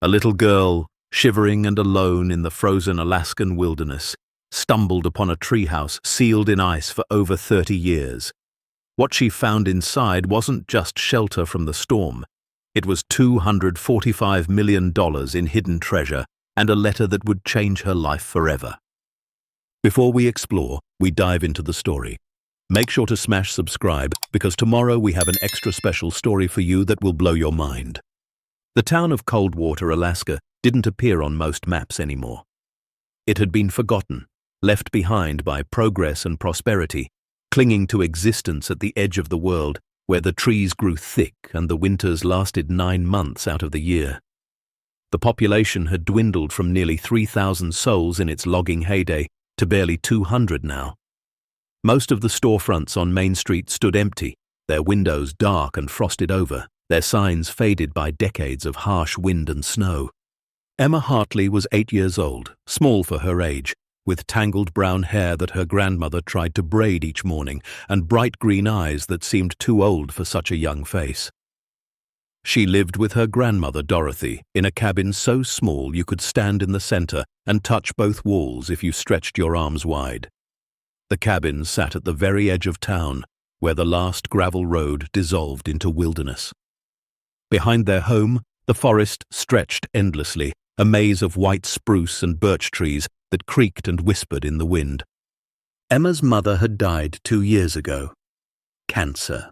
A little girl, shivering and alone in the frozen Alaskan wilderness, stumbled upon a treehouse sealed in ice for over 30 years. What she found inside wasn't just shelter from the storm. It was $245 million in hidden treasure and a letter that would change her life forever. Before we explore, we dive into the story. Make sure to smash subscribe because tomorrow we have an extra special story for you that will blow your mind. The town of Coldwater, Alaska, didn't appear on most maps anymore. It had been forgotten, left behind by progress and prosperity, clinging to existence at the edge of the world where the trees grew thick and the winters lasted 9 months out of the year. The population had dwindled from nearly 3,000 souls in its logging heyday to barely 200 now. Most of the storefronts on Main Street stood empty, their windows dark and frosted over, their signs faded by decades of harsh wind and snow. Emma Hartley was 8 years old, small for her age, with tangled brown hair that her grandmother tried to braid each morning and bright green eyes that seemed too old for such a young face. She lived with her grandmother Dorothy in a cabin so small you could stand in the center and touch both walls if you stretched your arms wide. The cabin sat at the very edge of town, where the last gravel road dissolved into wilderness. Behind their home, the forest stretched endlessly, a maze of white spruce and birch trees that creaked and whispered in the wind. Emma's mother had died 2 years ago. Cancer.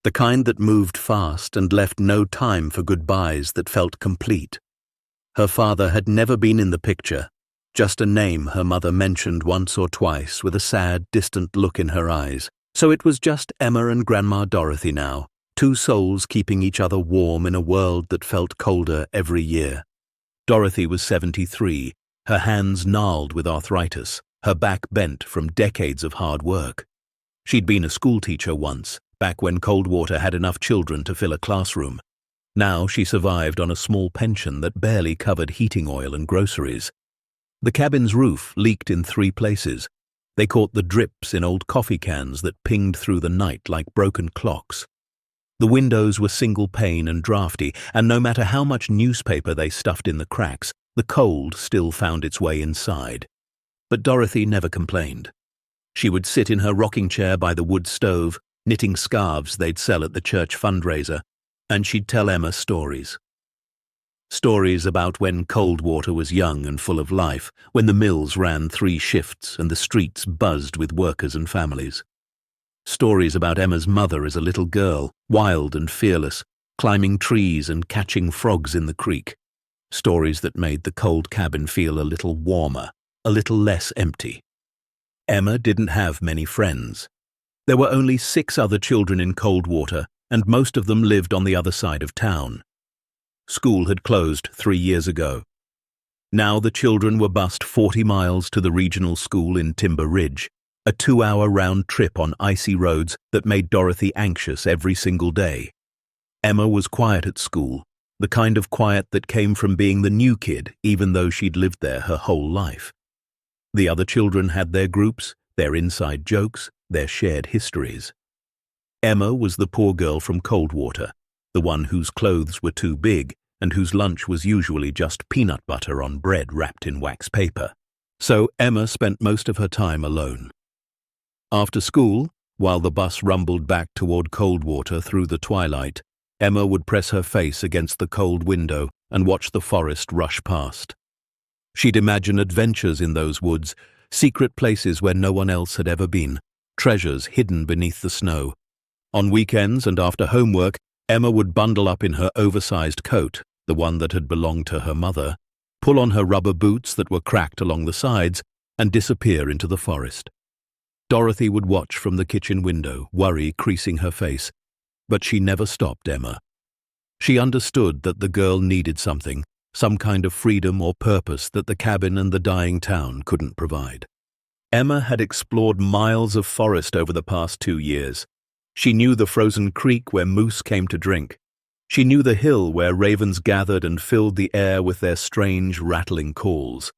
The kind that moved fast and left no time for goodbyes that felt complete. Her father had never been in the picture, just a name her mother mentioned once or twice with a sad, distant look in her eyes. So it was just Emma and Grandma Dorothy now, 2 souls keeping each other warm in a world that felt colder every year. Dorothy was 73, her hands gnarled with arthritis, her back bent from decades of hard work. She'd been a schoolteacher once, back when Coldwater had enough children to fill a classroom. Now she survived on a small pension that barely covered heating oil and groceries. The cabin's roof leaked in 3 places. They caught the drips in old coffee cans that pinged through the night like broken clocks. The windows were single pane and drafty, and no matter how much newspaper they stuffed in the cracks, the cold still found its way inside. But Dorothy never complained. She would sit in her rocking chair by the wood stove, knitting scarves they'd sell at the church fundraiser, and she'd tell Emma stories. Stories about when Coldwater was young and full of life, when the mills ran 3 shifts and the streets buzzed with workers and families. Stories about Emma's mother as a little girl, wild and fearless, climbing trees and catching frogs in the creek. Stories that made the cold cabin feel a little warmer, a little less empty. Emma didn't have many friends. There were only 6 other children in Coldwater, and most of them lived on the other side of town. School had closed 3 years ago. Now the children were bused 40 miles to the regional school in Timber Ridge, a 2-hour round trip on icy roads that made Dorothy anxious every single day. Emma was quiet at school, the kind of quiet that came from being the new kid even though she'd lived there her whole life. The other children had their groups, their inside jokes, their shared histories. Emma was the poor girl from Coldwater, the one whose clothes were too big and whose lunch was usually just peanut butter on bread wrapped in wax paper. So Emma spent most of her time alone. After school, while the bus rumbled back toward Coldwater through the twilight, Emma would press her face against the cold window and watch the forest rush past. She'd imagine adventures in those woods, secret places where no one else had ever been, treasures hidden beneath the snow. On weekends and after homework, Emma would bundle up in her oversized coat, the one that had belonged to her mother, pull on her rubber boots that were cracked along the sides, and disappear into the forest. Dorothy would watch from the kitchen window, worry creasing her face, but she never stopped Emma. She understood that the girl needed something, some kind of freedom or purpose that the cabin and the dying town couldn't provide. Emma had explored miles of forest over the past 2 years. She knew the frozen creek where moose came to drink. She knew the hill where ravens gathered and filled the air with their strange, rattling calls.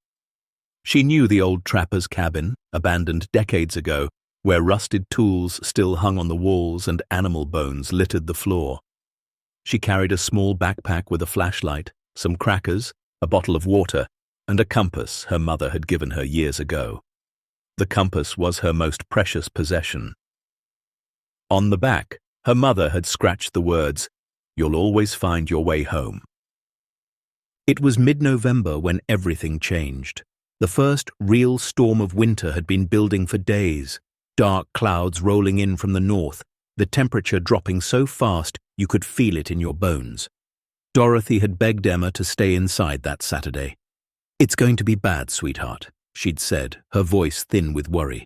She knew the old trapper's cabin, abandoned decades ago, where rusted tools still hung on the walls and animal bones littered the floor. She carried a small backpack with a flashlight, some crackers, a bottle of water, and a compass her mother had given her years ago. The compass was her most precious possession. On the back, her mother had scratched the words, "You'll always find your way home." It was mid-November when everything changed. The first real storm of winter had been building for days, dark clouds rolling in from the north, the temperature dropping so fast you could feel it in your bones. Dorothy had begged Emma to stay inside that Saturday. "It's going to be bad, sweetheart," she'd said, her voice thin with worry.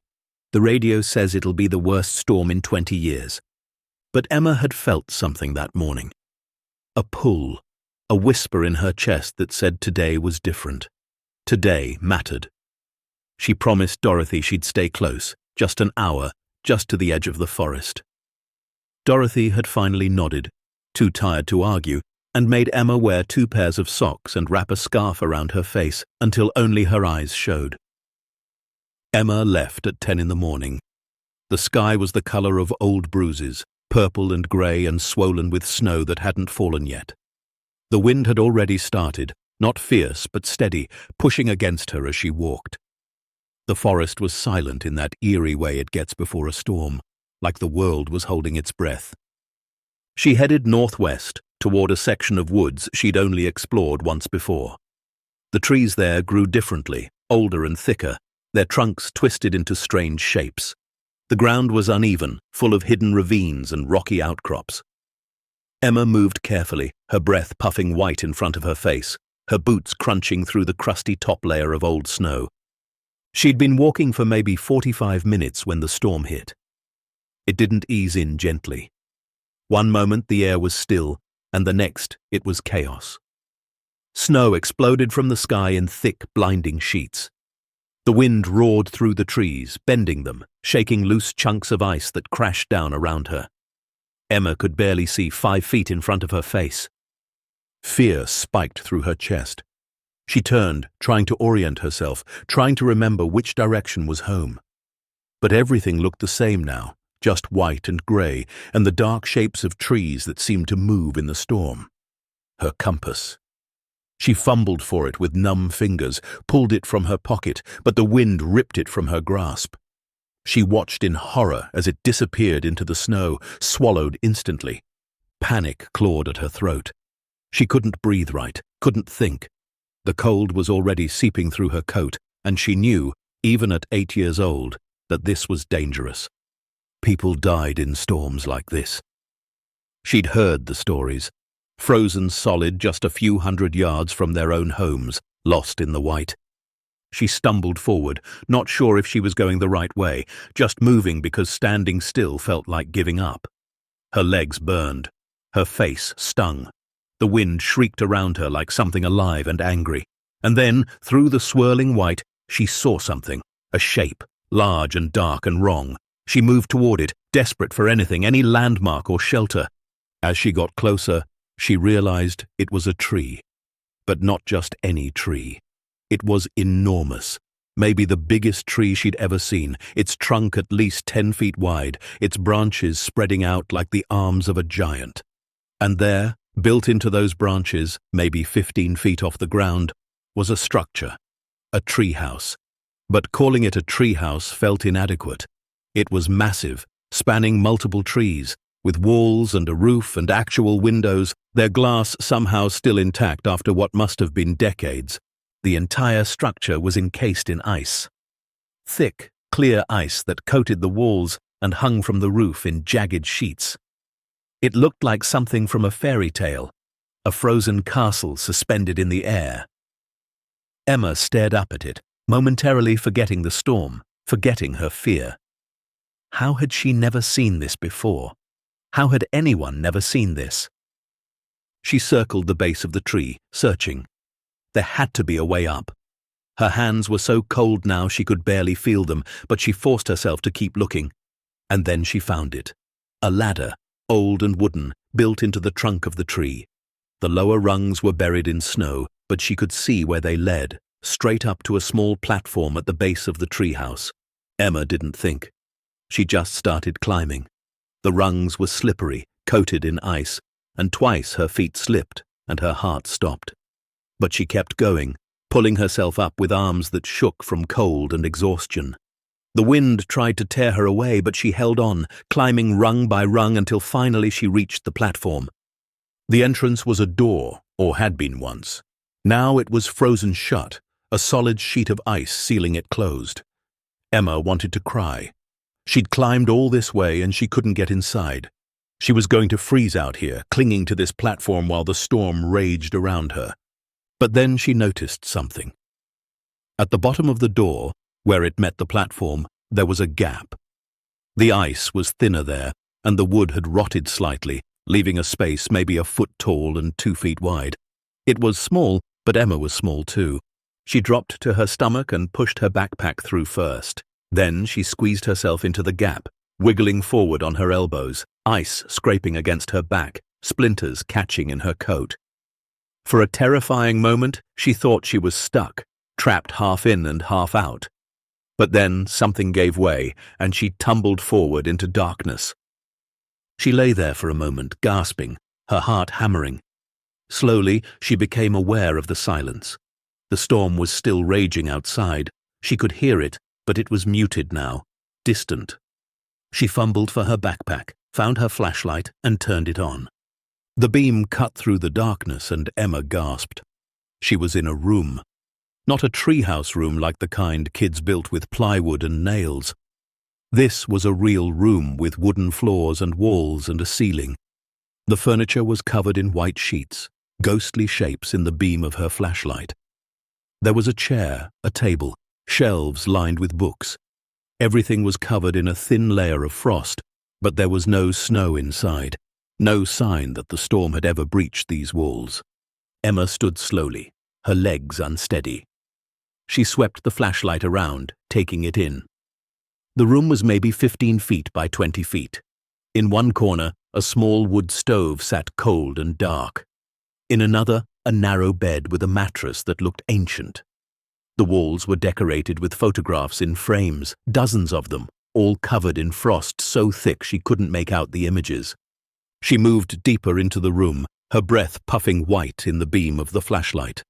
"The radio says it'll be the worst storm in 20 years. But Emma had felt something that morning. A pull, a whisper in her chest that said today was different. Today mattered. She promised Dorothy she'd stay close, just an hour, just to the edge of the forest. Dorothy had finally nodded, too tired to argue, and made Emma wear 2 pairs of socks and wrap a scarf around her face until only her eyes showed. Emma left at 10 in the morning. The sky was the color of old bruises, purple and grey and swollen with snow that hadn't fallen yet. The wind had already started, not fierce but steady, pushing against her as she walked. The forest was silent in that eerie way it gets before a storm, like the world was holding its breath. She headed northwest, toward a section of woods she'd only explored once before. The trees there grew differently, older and thicker, their trunks twisted into strange shapes. The ground was uneven, full of hidden ravines and rocky outcrops. Emma moved carefully, her breath puffing white in front of her face, her boots crunching through the crusty top layer of old snow. She'd been walking for maybe 45 minutes when the storm hit. It didn't ease in gently. One moment the air was still, and the next it was chaos. Snow exploded from the sky in thick, blinding sheets. The wind roared through the trees, bending them, shaking loose chunks of ice that crashed down around her. Emma could barely see 5 feet in front of her face. Fear spiked through her chest. She turned, trying to orient herself, trying to remember which direction was home. But everything looked the same now, just white and grey, and the dark shapes of trees that seemed to move in the storm. Her compass. She fumbled for it with numb fingers, pulled it from her pocket, but the wind ripped it from her grasp. She watched in horror as it disappeared into the snow, swallowed instantly. Panic clawed at her throat. She couldn't breathe right, couldn't think. The cold was already seeping through her coat, and she knew, even at 8 years old, that this was dangerous. People died in storms like this. She'd heard the stories, frozen solid just a few hundred yards from their own homes, lost in the white. She stumbled forward, not sure if she was going the right way, just moving because standing still felt like giving up. Her legs burned. Her face stung. The wind shrieked around her like something alive and angry. And then, through the swirling white, she saw something, a shape, large and dark and wrong. She moved toward it, desperate for anything, any landmark or shelter. As she got closer, she realized it was a tree. But not just any tree. It was enormous, maybe the biggest tree she'd ever seen, its trunk at least 10 feet wide, its branches spreading out like the arms of a giant. And there, built into those branches, maybe 15 feet off the ground, was a structure, a treehouse. But calling it a treehouse felt inadequate. It was massive, spanning multiple trees, with walls and a roof and actual windows, their glass somehow still intact after what must have been decades. The entire structure was encased in ice. Thick, clear ice that coated the walls and hung from the roof in jagged sheets. It looked like something from a fairy tale, a frozen castle suspended in the air. Emma stared up at it, momentarily forgetting the storm, forgetting her fear. How had she never seen this before? How had anyone never seen this? She circled the base of the tree, searching. There had to be a way up. Her hands were so cold now she could barely feel them, but she forced herself to keep looking. And then she found it. A ladder, old and wooden, built into the trunk of the tree. The lower rungs were buried in snow, but she could see where they led, straight up to a small platform at the base of the treehouse. Emma didn't think. She just started climbing. The rungs were slippery, coated in ice, and twice her feet slipped and her heart stopped. But she kept going, pulling herself up with arms that shook from cold and exhaustion. The wind tried to tear her away, but she held on, climbing rung by rung until finally she reached the platform. The entrance was a door, or had been once. Now it was frozen shut, a solid sheet of ice sealing it closed. Emma wanted to cry. She'd climbed all this way and she couldn't get inside. She was going to freeze out here, clinging to this platform while the storm raged around her. But then she noticed something. At the bottom of the door, where it met the platform, there was a gap. The ice was thinner there, and the wood had rotted slightly, leaving a space maybe a foot tall and 2 feet wide. It was small, but Emma was small too. She dropped to her stomach and pushed her backpack through first. Then she squeezed herself into the gap, wiggling forward on her elbows, ice scraping against her back, splinters catching in her coat. For a terrifying moment, she thought she was stuck, trapped half in and half out. But then something gave way, and she tumbled forward into darkness. She lay there for a moment, gasping, her heart hammering. Slowly, she became aware of the silence. The storm was still raging outside. She could hear it, but it was muted now, distant. She fumbled for her backpack, found her flashlight, and turned it on. The beam cut through the darkness, and Emma gasped. She was in a room. Not a treehouse room like the kind kids built with plywood and nails. This was a real room with wooden floors and walls and a ceiling. The furniture was covered in white sheets, ghostly shapes in the beam of her flashlight. There was a chair, a table, shelves lined with books. Everything was covered in a thin layer of frost, but there was no snow inside, no sign that the storm had ever breached these walls. Emma stood slowly, her legs unsteady. She swept the flashlight around, taking it in. The room was maybe 15 feet by 20 feet. In one corner, a small wood stove sat cold and dark. In another, a narrow bed with a mattress that looked ancient. The walls were decorated with photographs in frames, dozens of them, all covered in frost so thick she couldn't make out the images. She moved deeper into the room, her breath puffing white in the beam of the flashlight.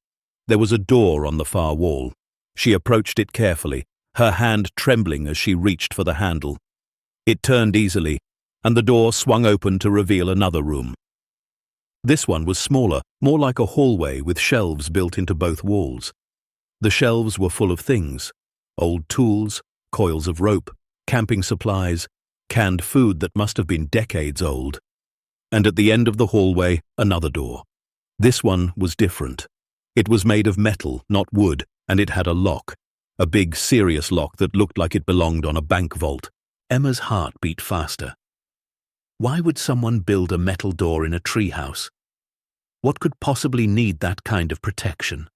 There was a door on the far wall. She approached it carefully, her hand trembling as she reached for the handle. It turned easily, and the door swung open to reveal another room. This one was smaller, more like a hallway with shelves built into both walls. The shelves were full of things: old tools, coils of rope, camping supplies, canned food that must have been decades old. And at the end of the hallway, another door. This one was different. It was made of metal, not wood, and it had a lock. A big, serious lock that looked like it belonged on a bank vault. Emma's heart beat faster. Why would someone build a metal door in a treehouse? What could possibly need that kind of protection?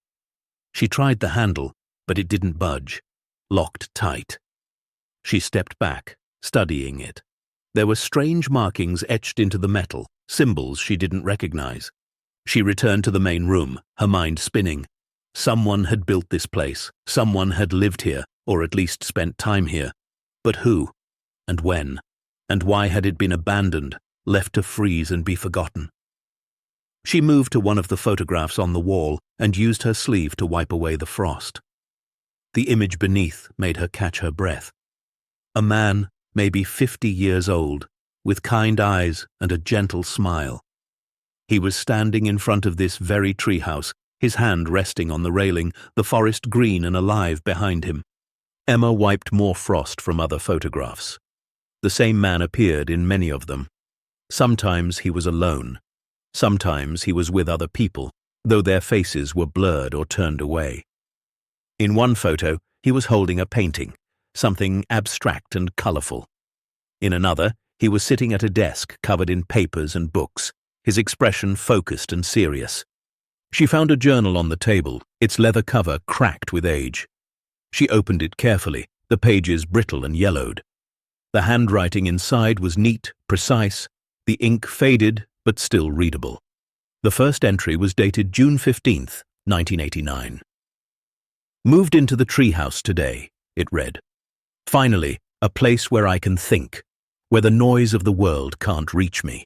She tried the handle, but it didn't budge, locked tight. She stepped back, studying it. There were strange markings etched into the metal, symbols she didn't recognize. She returned to the main room, her mind spinning. Someone had built this place, someone had lived here, or at least spent time here. But who? And when? And why had it been abandoned, left to freeze and be forgotten? She moved to one of the photographs on the wall and used her sleeve to wipe away the frost. The image beneath made her catch her breath. A man, maybe 50 years old, with kind eyes and a gentle smile. He was standing in front of this very treehouse, his hand resting on the railing, the forest green and alive behind him. Emma wiped more frost from other photographs. The same man appeared in many of them. Sometimes he was alone. Sometimes he was with other people, though their faces were blurred or turned away. In one photo, he was holding a painting, something abstract and colorful. In another, he was sitting at a desk covered in papers and books, his expression focused and serious. She found a journal on the table, its leather cover cracked with age. She opened it carefully, the pages brittle and yellowed. The handwriting inside was neat, precise, the ink faded but still readable. The first entry was dated June 15th, 1989. Moved into the treehouse today, it read. Finally, a place where I can think, where the noise of the world can't reach me.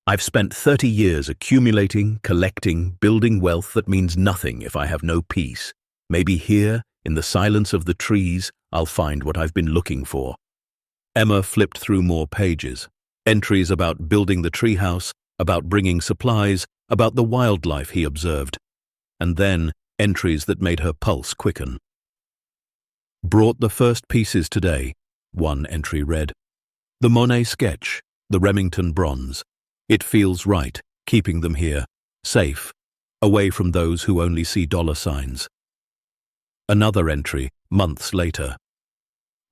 I've spent 30 years accumulating, collecting, building wealth that means nothing if I have no peace. Maybe here, in the silence of the trees, I'll find what I've been looking for. Emma flipped through more pages. Entries about building the treehouse, about bringing supplies, about the wildlife he observed. And then entries that made her pulse quicken. Brought the first pieces today, one entry read. The Monet sketch, the Remington bronze. It feels right, keeping them here, safe, away from those who only see dollar signs. Another entry, months later.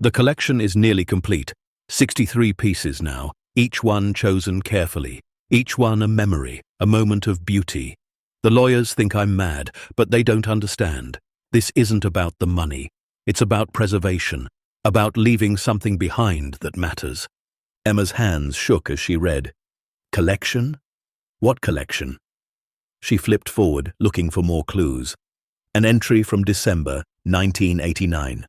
The collection is nearly complete, 63 pieces now, each one chosen carefully, each one a memory, a moment of beauty. The lawyers think I'm mad, but they don't understand. This isn't about the money. It's about preservation, about leaving something behind that matters. Emma's hands shook as she read. Collection? What collection? She flipped forward, looking for more clues. An entry from December 1989.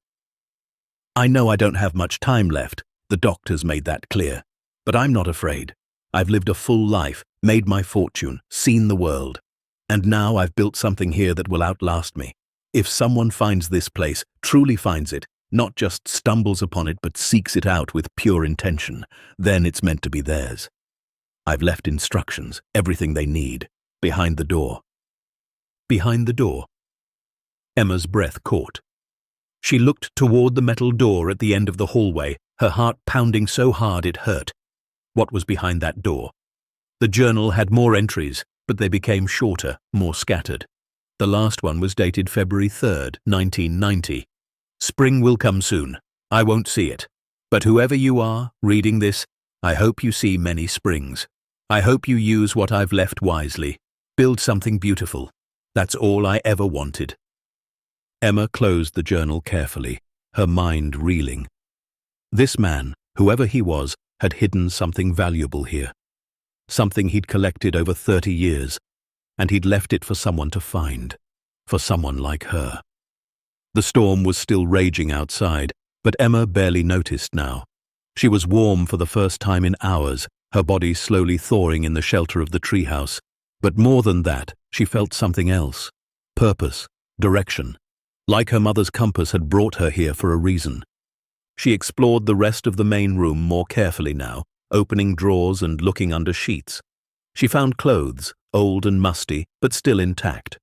I know I don't have much time left, the doctors made that clear. But I'm not afraid. I've lived a full life, made my fortune, seen the world. And now I've built something here that will outlast me. If someone finds this place, truly finds it, not just stumbles upon it but seeks it out with pure intention, then it's meant to be theirs. I've left instructions, everything they need, behind the door. Behind the door? Emma's breath caught. She looked toward the metal door at the end of the hallway, her heart pounding so hard it hurt. What was behind that door? The journal had more entries, but they became shorter, more scattered. The last one was dated February 3rd, 1990. Spring will come soon. I won't see it. But whoever you are, reading this, I hope you see many springs. I hope you use what I've left wisely. Build something beautiful. That's all I ever wanted. Emma closed the journal carefully, her mind reeling. This man, whoever he was, had hidden something valuable here. Something he'd collected over 30 years, and he'd left it for someone to find, for someone like her. The storm was still raging outside, but Emma barely noticed now. She was warm for the first time in hours, her body slowly thawing in the shelter of the treehouse. But more than that, she felt something else. Purpose, direction. Like her mother's compass had brought her here for a reason. She explored the rest of the main room more carefully now, opening drawers and looking under sheets. She found clothes, old and musty, but still intact.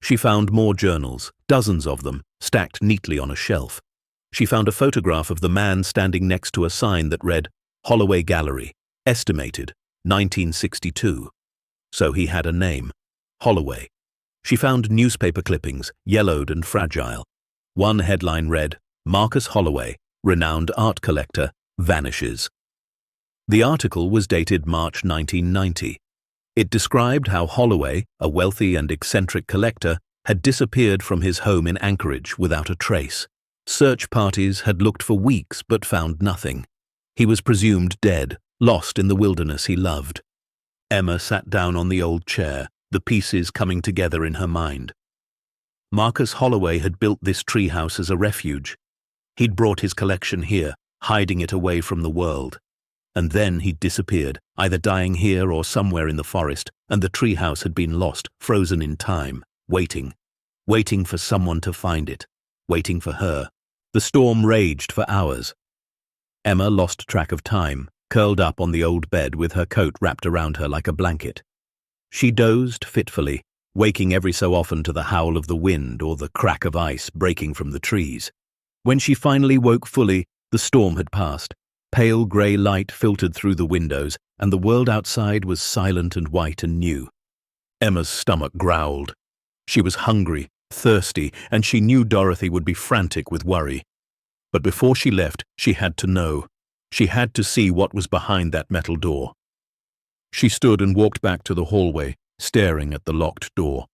She found more journals, dozens of them, stacked neatly on a shelf. She found a photograph of the man standing next to a sign that read, Holloway Gallery, estimated, 1962. So he had a name, Holloway. She found newspaper clippings, yellowed and fragile. One headline read, Marcus Holloway, renowned art collector, vanishes. The article was dated March 1990. It described how Holloway, a wealthy and eccentric collector, had disappeared from his home in Anchorage without a trace. Search parties had looked for weeks but found nothing. He was presumed dead, lost in the wilderness he loved. Emma sat down on the old chair, the pieces coming together in her mind. Marcus Holloway had built this treehouse as a refuge. He'd brought his collection here, hiding it away from the world. And then he'd disappeared, either dying here or somewhere in the forest, and the treehouse had been lost, frozen in time, waiting for someone to find it, waiting for her. The storm raged for hours. Emma lost track of time, curled up on the old bed with her coat wrapped around her like a blanket. She dozed fitfully, waking every so often to the howl of the wind or the crack of ice breaking from the trees. When she finally woke fully, the storm had passed. Pale grey light filtered through the windows, and the world outside was silent and white and new. Emma's stomach growled. She was hungry, thirsty, and she knew Dorothy would be frantic with worry. But before she left, she had to know. She had to see what was behind that metal door. She stood and walked back to the hallway, staring at the locked door.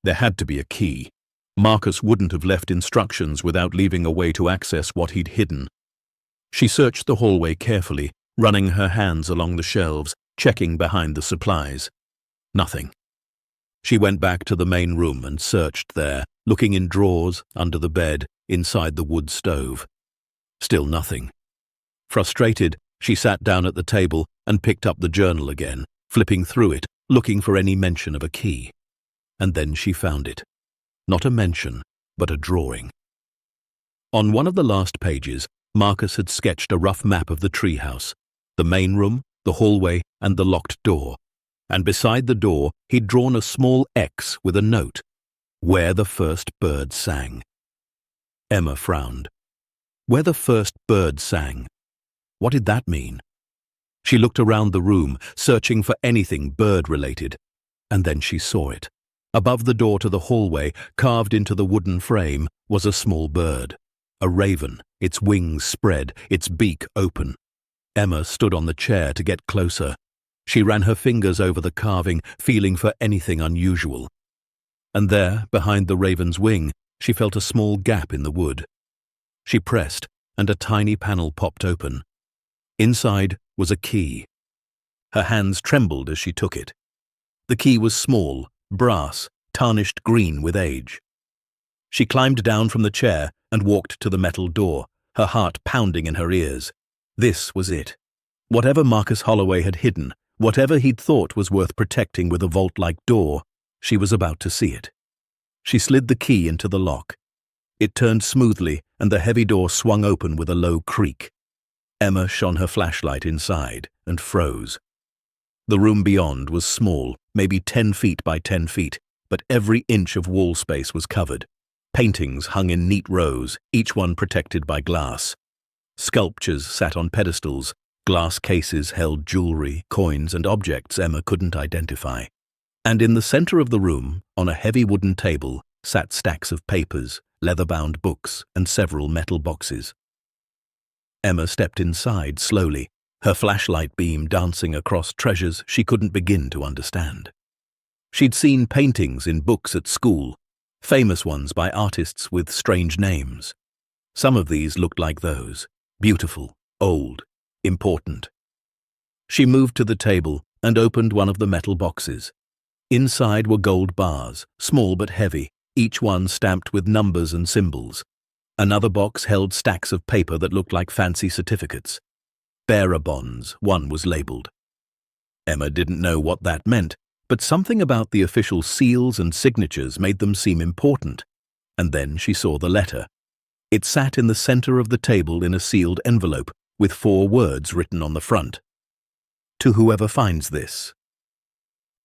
There had to be a key. Marcus wouldn't have left instructions without leaving a way to access what he'd hidden. She searched the hallway carefully, running her hands along the shelves, checking behind the supplies. Nothing. She went back to the main room and searched there, looking in drawers, under the bed, inside the wood stove. Still nothing. Frustrated, she sat down at the table and picked up the journal again, flipping through it, looking for any mention of a key. And then she found it. Not a mention, but a drawing. On one of the last pages, Marcus had sketched a rough map of the treehouse, the main room, the hallway, and the locked door. And beside the door, he'd drawn a small X with a note, "Where the first bird sang." Emma frowned. Where the first bird sang. What did that mean? She looked around the room, searching for anything bird-related, and then she saw it. Above the door to the hallway, carved into the wooden frame, was a small bird. A raven, its wings spread, its beak open. Emma stood on the chair to get closer. She ran her fingers over the carving, feeling for anything unusual. And there, behind the raven's wing, she felt a small gap in the wood. She pressed, and a tiny panel popped open. Inside was a key. Her hands trembled as she took it. The key was small, brass, tarnished green with age. She climbed down from the chair and walked to the metal door, her heart pounding in her ears. This was it. Whatever Marcus Holloway had hidden, whatever he'd thought was worth protecting with a vault-like door, she was about to see it. She slid the key into the lock. It turned smoothly, and the heavy door swung open with a low creak. Emma shone her flashlight inside and froze. The room beyond was small, maybe 10 feet by 10 feet, but every inch of wall space was covered. Paintings hung in neat rows, each one protected by glass. Sculptures sat on pedestals. Glass cases held jewelry, coins, and objects Emma couldn't identify. And in the center of the room, on a heavy wooden table, sat stacks of papers, leather-bound books, and several metal boxes. Emma stepped inside slowly, her flashlight beam dancing across treasures she couldn't begin to understand. She'd seen paintings in books at school, famous ones by artists with strange names. Some of these looked like those, beautiful, old, important. She moved to the table and opened one of the metal boxes. Inside were gold bars, small but heavy, each one stamped with numbers and symbols. Another box held stacks of paper that looked like fancy certificates. Bearer bonds, one was labeled. Emma didn't know what that meant, but something about the official seals and signatures made them seem important. And then she saw the letter. It sat in the center of the table in a sealed envelope, with 4 words written on the front. To whoever finds this.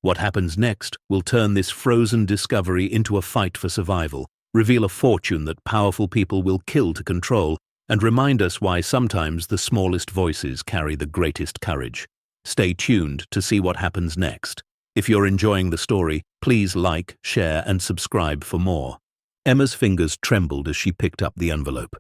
What happens next will turn this frozen discovery into a fight for survival, reveal a fortune that powerful people will kill to control, and remind us why sometimes the smallest voices carry the greatest courage. Stay tuned to see what happens next. If you're enjoying the story, please like, share, and subscribe for more. Emma's fingers trembled as she picked up the envelope.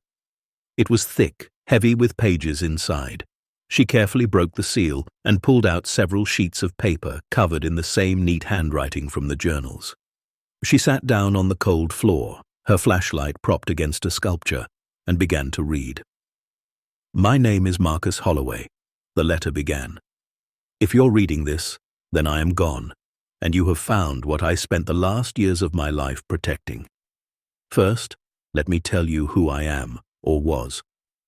It was thick, heavy with pages inside. She carefully broke the seal and pulled out several sheets of paper covered in the same neat handwriting from the journals. She sat down on the cold floor, her flashlight propped against a sculpture, and began to read. My name is Marcus Holloway, the letter began. If you're reading this, then I am gone, and you have found what I spent the last years of my life protecting. First, let me tell you who I am, or was.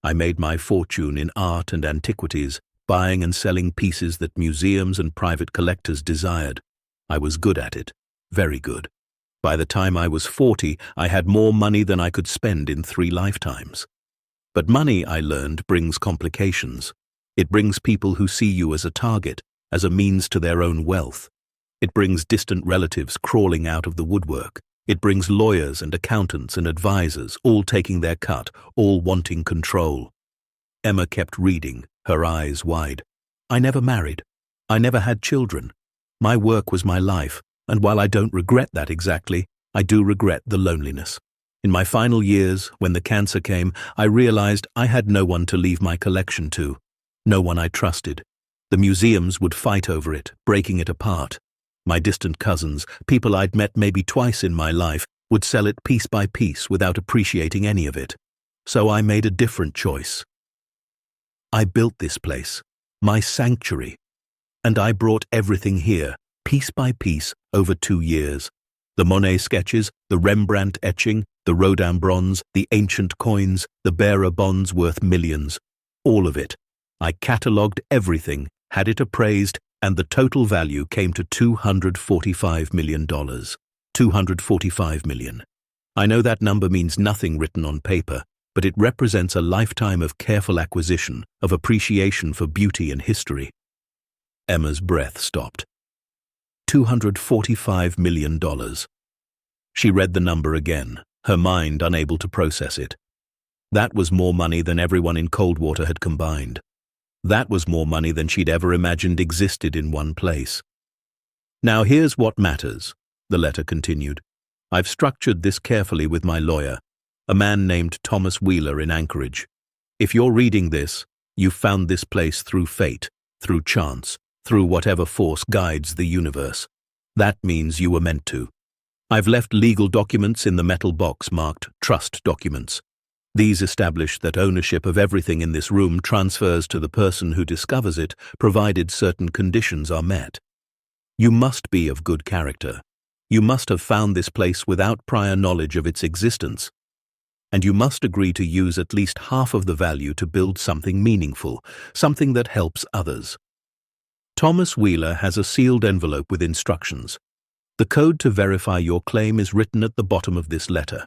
I made my fortune in art and antiquities, buying and selling pieces that museums and private collectors desired. I was good at it, very good. By the time I was 40, I had more money than I could spend in 3 lifetimes. But money, I learned, brings complications. It brings people who see you as a target, as a means to their own wealth. It brings distant relatives crawling out of the woodwork. It brings lawyers and accountants and advisors, all taking their cut, all wanting control. Emma kept reading, her eyes wide. I never married. I never had children. My work was my life, and while I don't regret that exactly, I do regret the loneliness. In my final years, when the cancer came, I realized I had no one to leave my collection to, no one I trusted. The museums would fight over it, breaking it apart. My distant cousins, people I'd met maybe twice in my life, would sell it piece by piece without appreciating any of it. So I made a different choice. I built this place, my sanctuary, and I brought everything here, piece by piece, over 2 years. The Monet sketches, the Rembrandt etching, the Rodin bronze, the ancient coins, the bearer bonds worth millions. All of it. I catalogued everything, had it appraised, and the total value came to $245 million. $245 million. I know that number means nothing written on paper, but it represents a lifetime of careful acquisition, of appreciation for beauty and history. Emma's breath stopped. $245 million. She read the number again, her mind unable to process it. That was more money than everyone in Coldwater had combined. That was more money than she'd ever imagined existed in one place. Now here's what matters, the letter continued. I've structured this carefully with my lawyer, a man named Thomas Wheeler in Anchorage. If you're reading this, you've found this place through fate, through chance, through whatever force guides the universe. That means you were meant to. I've left legal documents in the metal box marked trust documents. These establish that ownership of everything in this room transfers to the person who discovers it, provided certain conditions are met. You must be of good character. You must have found this place without prior knowledge of its existence. And you must agree to use at least half of the value to build something meaningful, something that helps others. Thomas Wheeler has a sealed envelope with instructions. The code to verify your claim is written at the bottom of this letter.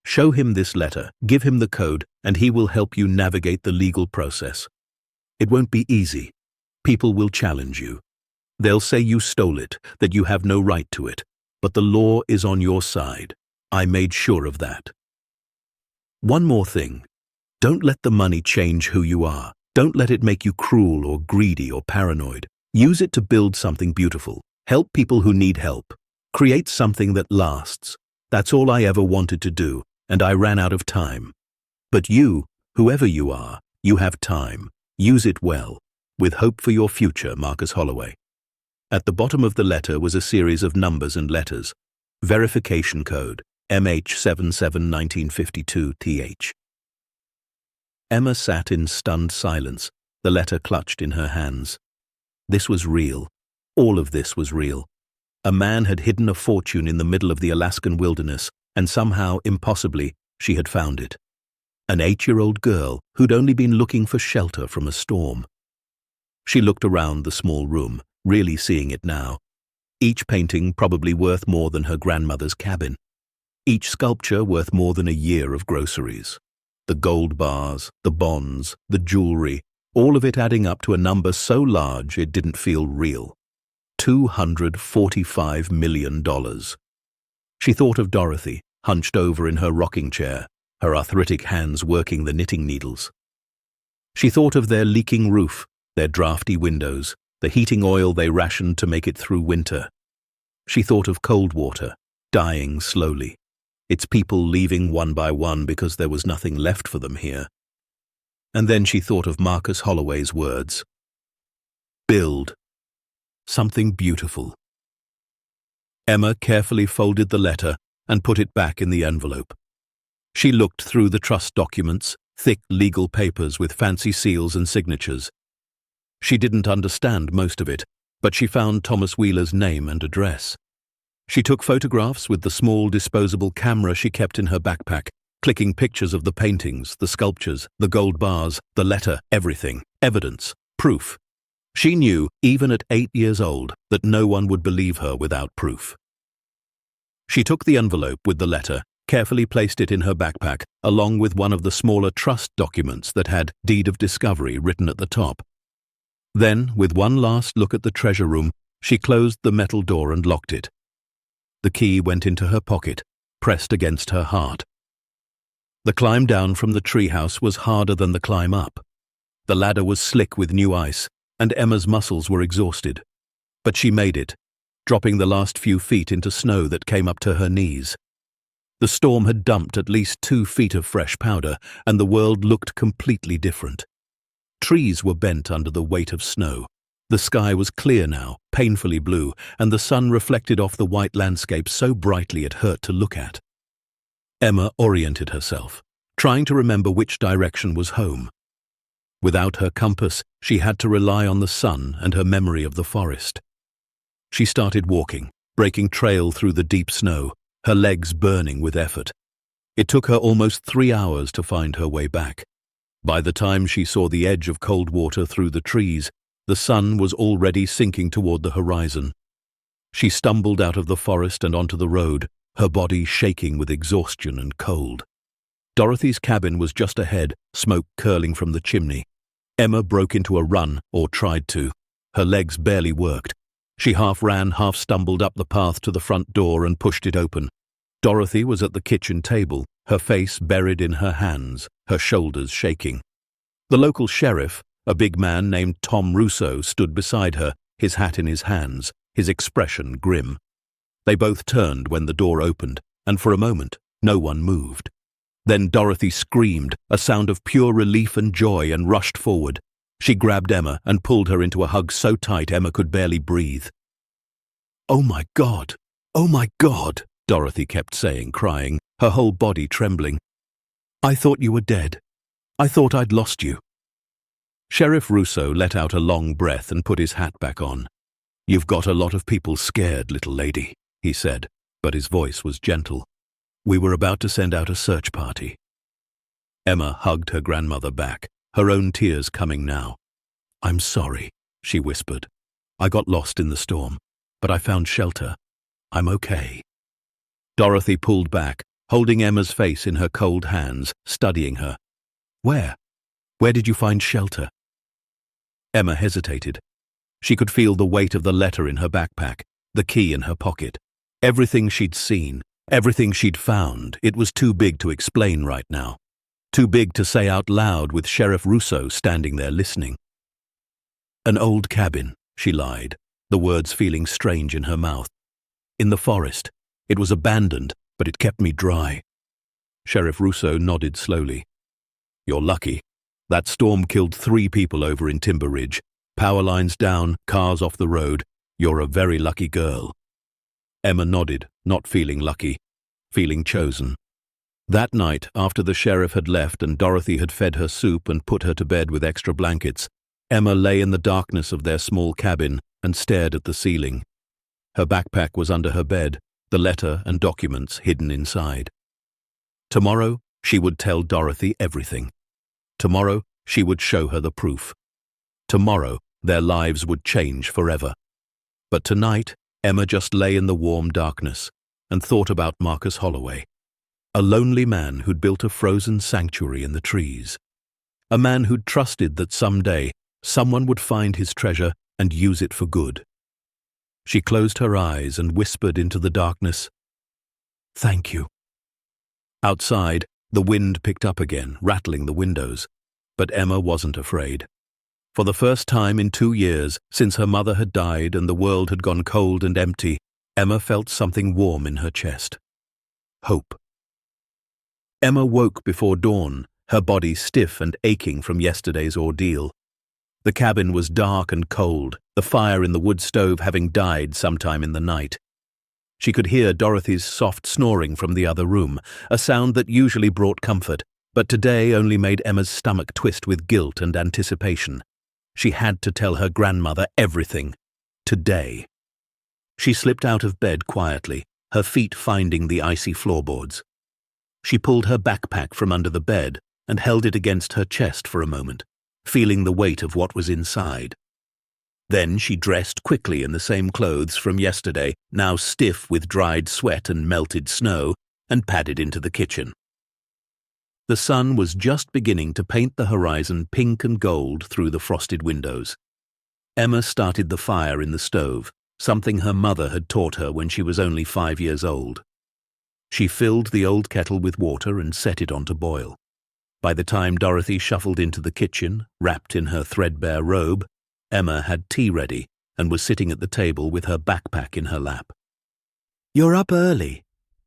Show him this letter, give him the code, and he will help you navigate the legal process. It won't be easy. People will challenge you. They'll say you stole it, that you have no right to it, but the law is on your side. I made sure of that. One more thing. Don't let the money change who you are. Don't let it make you cruel or greedy or paranoid. Use it to build something beautiful. Help people who need help. Create something that lasts. That's all I ever wanted to do, and I ran out of time. But you, whoever you are, you have time. Use it well. With hope for your future, Marcus Holloway. At the bottom of the letter was a series of numbers and letters. Verification code, MH771952TH. Emma sat in stunned silence, the letter clutched in her hands. This was real. All of this was real. A man had hidden a fortune in the middle of the Alaskan wilderness, and somehow, impossibly, she had found it. An 8-year-old girl who'd only been looking for shelter from a storm. She looked around the small room, really seeing it now. Each painting probably worth more than her grandmother's cabin. Each sculpture worth more than a year of groceries. The gold bars, the bonds, the jewelry, all of it adding up to a number so large it didn't feel real. $245 million. She thought of Dorothy, hunched over in her rocking chair, her arthritic hands working the knitting needles. She thought of their leaking roof, their drafty windows, the heating oil they rationed to make it through winter. She thought of Coldwater, dying slowly, its people leaving one by one because there was nothing left for them here. And then she thought of Marcus Holloway's words. Build. Something beautiful. Emma carefully folded the letter and put it back in the envelope. She looked through the trust documents, thick legal papers with fancy seals and signatures. She didn't understand most of it, but she found Thomas Wheeler's name and address. She took photographs with the small disposable camera she kept in her backpack, clicking pictures of the paintings, the sculptures, the gold bars, the letter, everything, evidence, proof. She knew, even at 8 years old, that no one would believe her without proof. She took the envelope with the letter, carefully placed it in her backpack, along with one of the smaller trust documents that had Deed of Discovery written at the top. Then, with one last look at the treasure room, she closed the metal door and locked it. The key went into her pocket, pressed against her heart. The climb down from the treehouse was harder than the climb up. The ladder was slick with new ice, and Emma's muscles were exhausted. But she made it, dropping the last few feet into snow that came up to her knees. The storm had dumped at least 2 feet of fresh powder, and the world looked completely different. Trees were bent under the weight of snow. The sky was clear now, painfully blue, and the sun reflected off the white landscape so brightly it hurt to look at. Emma oriented herself, trying to remember which direction was home. Without her compass, she had to rely on the sun and her memory of the forest. She started walking, breaking trail through the deep snow, her legs burning with effort. It took her almost 3 hours to find her way back. By the time she saw the edge of Coldwater through the trees, The sun was already sinking toward the horizon. She stumbled out of the forest and onto the road, her body shaking with exhaustion and cold. Dorothy's cabin was just ahead, smoke curling from the chimney. Emma broke into a run, or tried to. Her legs barely worked. She half ran, half stumbled up the path to the front door and pushed it open. Dorothy was at the kitchen table, her face buried in her hands, her shoulders shaking. The local sheriff, a big man named Tom Russo, stood beside her, his hat in his hands, his expression grim. They both turned when the door opened, and for a moment, no one moved. Then Dorothy screamed, a sound of pure relief and joy, and rushed forward. She grabbed Emma and pulled her into a hug so tight Emma could barely breathe. "Oh my God! Oh my God!" Dorothy kept saying, crying, her whole body trembling. "I thought you were dead. I thought I'd lost you." Sheriff Russo let out a long breath and put his hat back on. "You've got a lot of people scared, little lady," he said, but his voice was gentle. "We were about to send out a search party." Emma hugged her grandmother back, her own tears coming now. "I'm sorry," she whispered. "I got lost in the storm, but I found shelter. I'm okay." Dorothy pulled back, holding Emma's face in her cold hands, studying her. "Where? Where did you find shelter?" Emma hesitated. She could feel the weight of the letter in her backpack, the key in her pocket. Everything she'd seen, everything she'd found, it was too big to explain right now. Too big to say out loud with Sheriff Russo standing there listening. "An old cabin," she lied, the words feeling strange in her mouth. "In the forest. It was abandoned, but it kept me dry." Sheriff Russo nodded slowly. "You're lucky. That storm killed 3 people over in Timber Ridge. Power lines down, cars off the road. You're a very lucky girl." Emma nodded, not feeling lucky, feeling chosen. That night, after the sheriff had left and Dorothy had fed her soup and put her to bed with extra blankets, Emma lay in the darkness of their small cabin and stared at the ceiling. Her backpack was under her bed, the letter and documents hidden inside. Tomorrow, she would tell Dorothy everything. Tomorrow, she would show her the proof. Tomorrow, their lives would change forever. But tonight, Emma just lay in the warm darkness and thought about Marcus Holloway, a lonely man who'd built a frozen sanctuary in the trees. A man who'd trusted that someday someone would find his treasure and use it for good. She closed her eyes and whispered into the darkness, "Thank you." Outside, the wind picked up again, rattling the windows, but Emma wasn't afraid. For the first time in 2 years, since her mother had died and the world had gone cold and empty, Emma felt something warm in her chest. Hope. Emma woke before dawn, her body stiff and aching from yesterday's ordeal. The cabin was dark and cold, the fire in the wood stove having died sometime in the night. She could hear Dorothy's soft snoring from the other room, a sound that usually brought comfort, but today only made Emma's stomach twist with guilt and anticipation. She had to tell her grandmother everything. Today. She slipped out of bed quietly, her feet finding the icy floorboards. She pulled her backpack from under the bed and held it against her chest for a moment, feeling the weight of what was inside. Then she dressed quickly in the same clothes from yesterday, now stiff with dried sweat and melted snow, and padded into the kitchen. The sun was just beginning to paint the horizon pink and gold through the frosted windows. Emma started the fire in the stove, something her mother had taught her when she was only 5 years old. She filled the old kettle with water and set it on to boil. By the time Dorothy shuffled into the kitchen, wrapped in her threadbare robe, Emma had tea ready and was sitting at the table with her backpack in her lap. "You're up early,"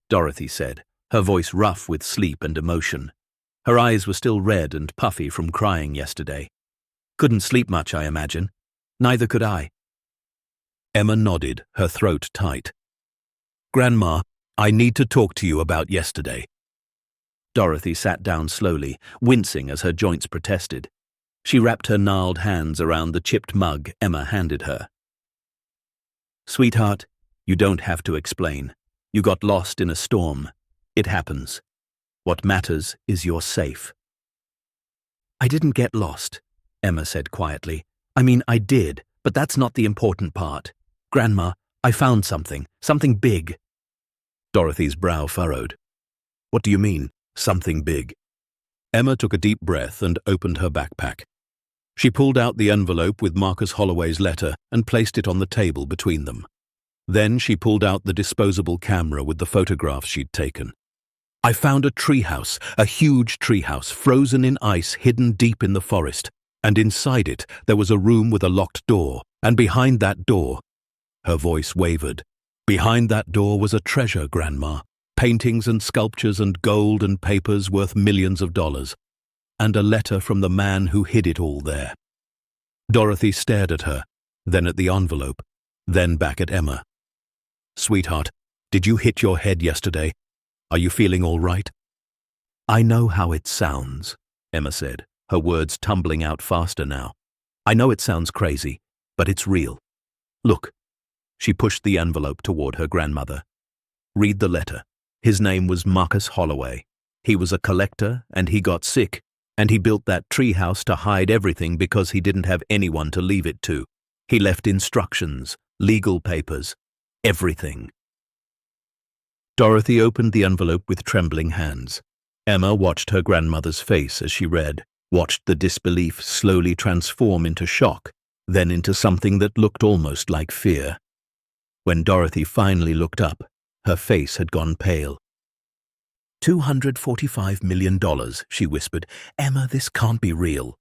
Dorothy said, her voice rough with sleep and emotion. Her eyes were still red and puffy from crying yesterday. "Couldn't sleep much, I imagine. Neither could I." Emma nodded, her throat tight. "Grandma, I need to talk to you about yesterday." Dorothy sat down slowly, wincing as her joints protested. She wrapped her gnarled hands around the chipped mug Emma handed her. "Sweetheart, you don't have to explain. You got lost in a storm. It happens. What matters is you're safe." "I didn't get lost," Emma said quietly. I mean, I did, but that's not the important part. Grandma, I found something big. Dorothy's brow furrowed. What do you mean, something big? Emma took a deep breath and opened her backpack. She pulled out the envelope with Marcus Holloway's letter and placed it on the table between them. Then she pulled out the disposable camera with the photographs she'd taken. I found a treehouse, a huge treehouse, frozen in ice, hidden deep in the forest, and inside it there was a room with a locked door, and behind that door, her voice wavered, behind that door was a treasure, Grandma, paintings and sculptures and gold and papers worth millions of dollars, and a letter from the man who hid it all there. Dorothy stared at her, then at the envelope, then back at Emma. Sweetheart, did you hit your head yesterday? Are you feeling all right? I know how it sounds, Emma said, her words tumbling out faster now. I know it sounds crazy, but it's real. Look. She pushed the envelope toward her grandmother. Read the letter. His name was Marcus Holloway. He was a collector, and he got sick, and he built that treehouse to hide everything because he didn't have anyone to leave it to. He left instructions, legal papers, everything. Dorothy opened the envelope with trembling hands. Emma watched her grandmother's face as she read, watched the disbelief slowly transform into shock, then into something that looked almost like fear. When Dorothy finally looked up, her face had gone pale. $245 million, she whispered. Emma, this can't be real.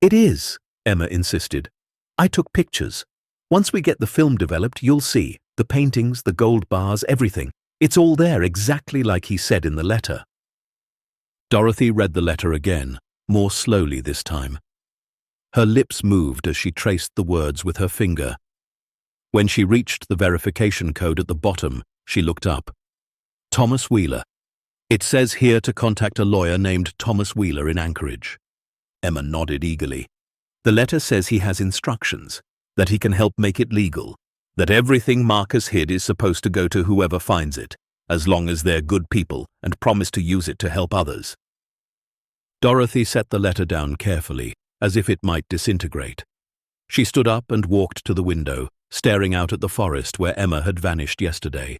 It is, Emma insisted. I took pictures. Once we get the film developed, you'll see. The paintings, the gold bars, everything. It's all there, exactly like he said in the letter. Dorothy read the letter again, more slowly this time. Her lips moved as she traced the words with her finger. When she reached the verification code at the bottom, she looked up. Thomas Wheeler. It says here to contact a lawyer named Thomas Wheeler in Anchorage. Emma nodded eagerly. The letter says he has instructions, that he can help make it legal, that everything Marcus hid is supposed to go to whoever finds it, as long as they're good people and promise to use it to help others. Dorothy set the letter down carefully, as if it might disintegrate. She stood up and walked to the window, staring out at the forest where Emma had vanished yesterday.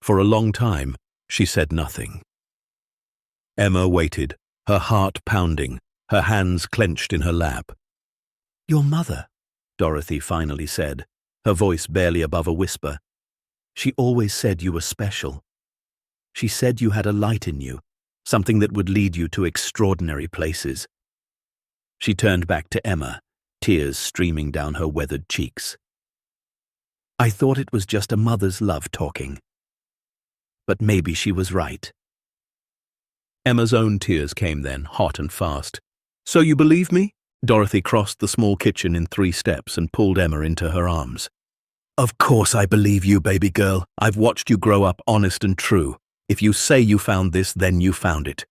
For a long time, she said nothing. Emma waited, her heart pounding, her hands clenched in her lap. Your mother, Dorothy finally said, her voice barely above a whisper. She always said you were special. She said you had a light in you, something that would lead you to extraordinary places. She turned back to Emma, tears streaming down her weathered cheeks. I thought it was just a mother's love talking. But maybe she was right. Emma's own tears came then, hot and fast. So you believe me? Dorothy crossed the small kitchen in 3 steps and pulled Emma into her arms. Of course I believe you, baby girl. I've watched you grow up honest and true. If you say you found this, then you found it.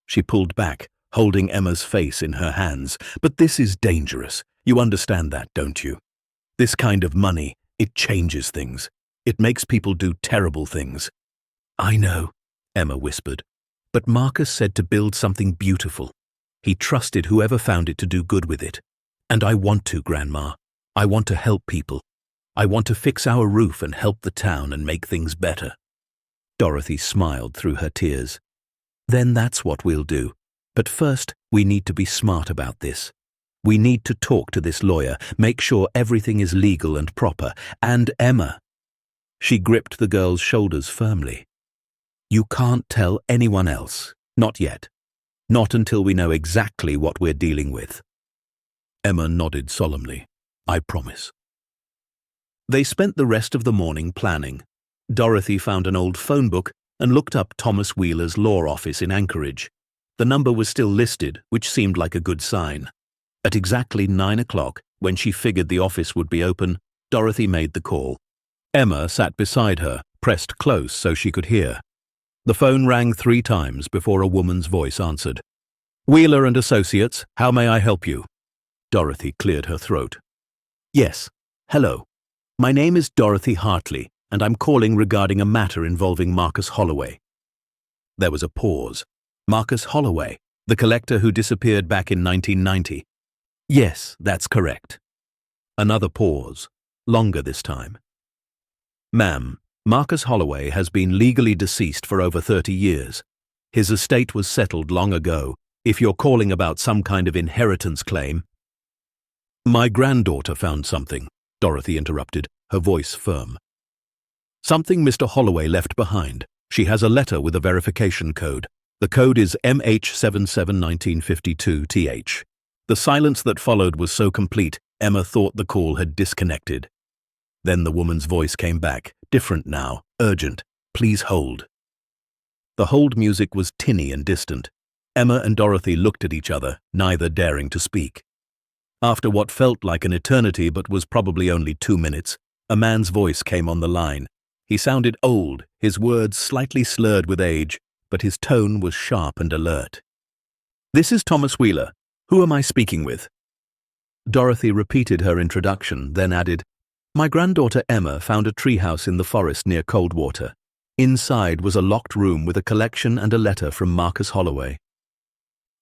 She pulled back, holding Emma's face in her hands. But this is dangerous. You understand that, don't you? This kind of money, it changes things. It makes people do terrible things. I know, Emma whispered. But Marcus said to build something beautiful. He trusted whoever found it to do good with it. And I want to, Grandma. I want to help people. I want to fix our roof and help the town and make things better. Dorothy smiled through her tears. Then that's what we'll do. But first, we need to be smart about this. We need to talk to this lawyer, make sure everything is legal and proper. And Emma. She gripped the girl's shoulders firmly. You can't tell anyone else. Not yet. Not until we know exactly what we're dealing with. Emma nodded solemnly. I promise. They spent the rest of the morning planning. Dorothy found an old phone book and looked up Thomas Wheeler's law office in Anchorage. The number was still listed, which seemed like a good sign. At exactly 9 o'clock, when she figured the office would be open, Dorothy made the call. Emma sat beside her, pressed close so she could hear. The phone rang 3 times before a woman's voice answered. Wheeler and Associates, how may I help you? Dorothy cleared her throat. Yes, hello. My name is Dorothy Hartley, and I'm calling regarding a matter involving Marcus Holloway. There was a pause. Marcus Holloway, the collector who disappeared back in 1990. Yes, that's correct. Another pause, longer this time. Ma'am, Marcus Holloway has been legally deceased for over 30 years. His estate was settled long ago. If you're calling about some kind of inheritance claim— My granddaughter found something, Dorothy interrupted, her voice firm. Something Mr. Holloway left behind. She has a letter with a verification code. The code is MH771952TH. The silence that followed was so complete, Emma thought the call had disconnected. Then the woman's voice came back, different now, urgent. Please hold. The hold music was tinny and distant. Emma and Dorothy looked at each other, neither daring to speak. After what felt like an eternity but was probably only 2 minutes, a man's voice came on the line. He sounded old, his words slightly slurred with age, but his tone was sharp and alert. This is Thomas Wheeler. Who am I speaking with? Dorothy repeated her introduction, then added, My granddaughter Emma found a treehouse in the forest near Coldwater. Inside was a locked room with a collection and a letter from Marcus Holloway.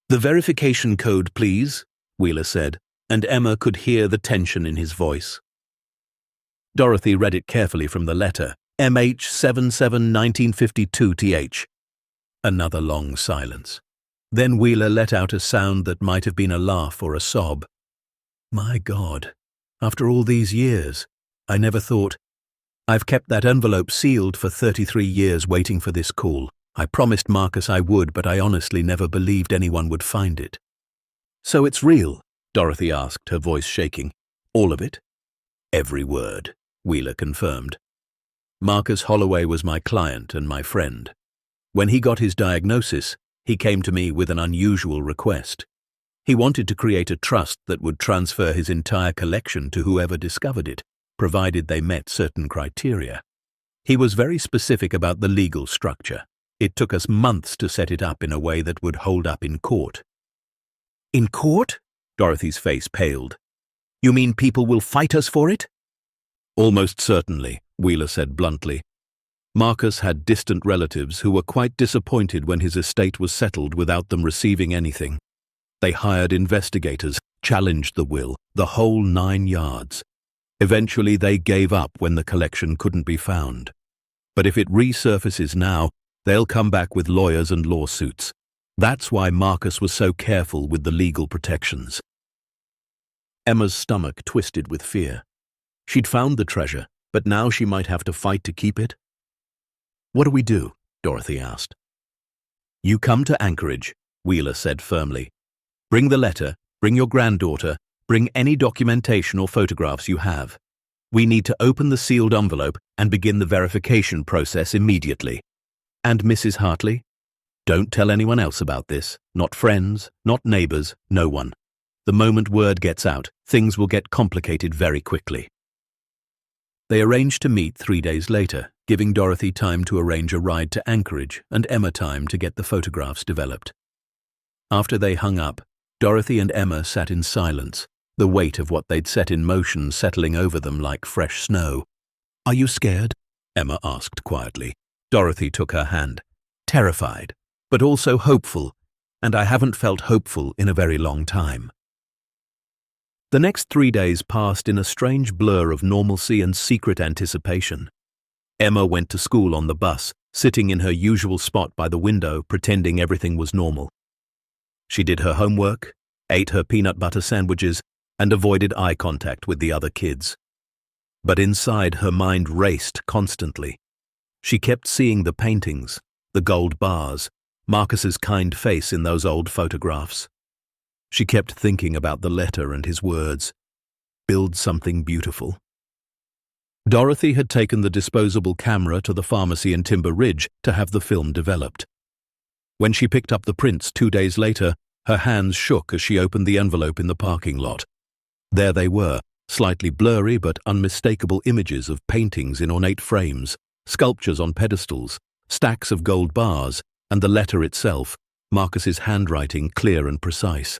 The verification code, please, Wheeler said, and Emma could hear the tension in his voice. Dorothy read it carefully from the letter, MH771952TH. Another long silence. Then Wheeler let out a sound that might have been a laugh or a sob. My God, after all these years, I never thought— I've kept that envelope sealed for 33 years waiting for this call. I promised Marcus I would, but I honestly never believed anyone would find it. So it's real? Dorothy asked, her voice shaking. All of it? Every word, Wheeler confirmed. Marcus Holloway was my client and my friend. When he got his diagnosis, he came to me with an unusual request. He wanted to create a trust that would transfer his entire collection to whoever discovered it, provided they met certain criteria. He was very specific about the legal structure. It took us months to set it up in a way that would hold up in court. In court? Dorothy's face paled. You mean people will fight us for it? Almost certainly, Wheeler said bluntly. Marcus had distant relatives who were quite disappointed when his estate was settled without them receiving anything. They hired investigators, challenged the will, the whole 9 yards. Eventually they gave up when the collection couldn't be found. But if it resurfaces now, they'll come back with lawyers and lawsuits. That's why Marcus was so careful with the legal protections. Emma's stomach twisted with fear. She'd found the treasure, but now she might have to fight to keep it. What do we do? Dorothy asked. You come to Anchorage, Wheeler said firmly. Bring the letter, bring your granddaughter, bring any documentation or photographs you have. We need to open the sealed envelope and begin the verification process immediately. And Mrs. Hartley? Don't tell anyone else about this. Not friends, not neighbors, no one. The moment word gets out, things will get complicated very quickly. They arranged to meet 3 days later, giving Dorothy time to arrange a ride to Anchorage and Emma time to get the photographs developed. After they hung up, Dorothy and Emma sat in silence, the weight of what they'd set in motion settling over them like fresh snow. Are you scared? Emma asked quietly. Dorothy took her hand. Terrified, but also hopeful, and I haven't felt hopeful in a very long time. The next 3 days passed in a strange blur of normalcy and secret anticipation. Emma went to school on the bus, sitting in her usual spot by the window, pretending everything was normal. She did her homework, ate her peanut butter sandwiches, and avoided eye contact with the other kids. But inside, her mind raced constantly. She kept seeing the paintings, the gold bars, Marcus's kind face in those old photographs. She kept thinking about the letter and his words, build something beautiful. Dorothy had taken the disposable camera to the pharmacy in Timber Ridge to have the film developed. When she picked up the prints 2 days later, her hands shook as she opened the envelope in the parking lot. There they were, slightly blurry but unmistakable images of paintings in ornate frames, sculptures on pedestals, stacks of gold bars, and the letter itself, Marcus's handwriting clear and precise.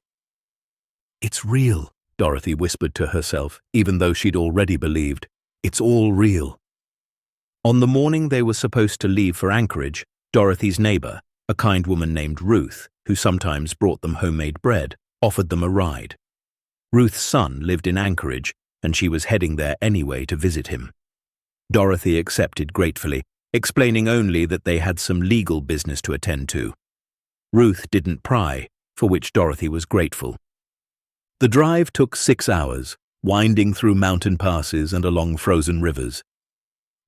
It's real, Dorothy whispered to herself, even though she'd already believed. It's all real. On the morning they were supposed to leave for Anchorage, Dorothy's neighbor, a kind woman named Ruth, who sometimes brought them homemade bread, offered them a ride. Ruth's son lived in Anchorage, and she was heading there anyway to visit him. Dorothy accepted gratefully, explaining only that they had some legal business to attend to. Ruth didn't pry, for which Dorothy was grateful. The drive took 6 hours, winding through mountain passes and along frozen rivers.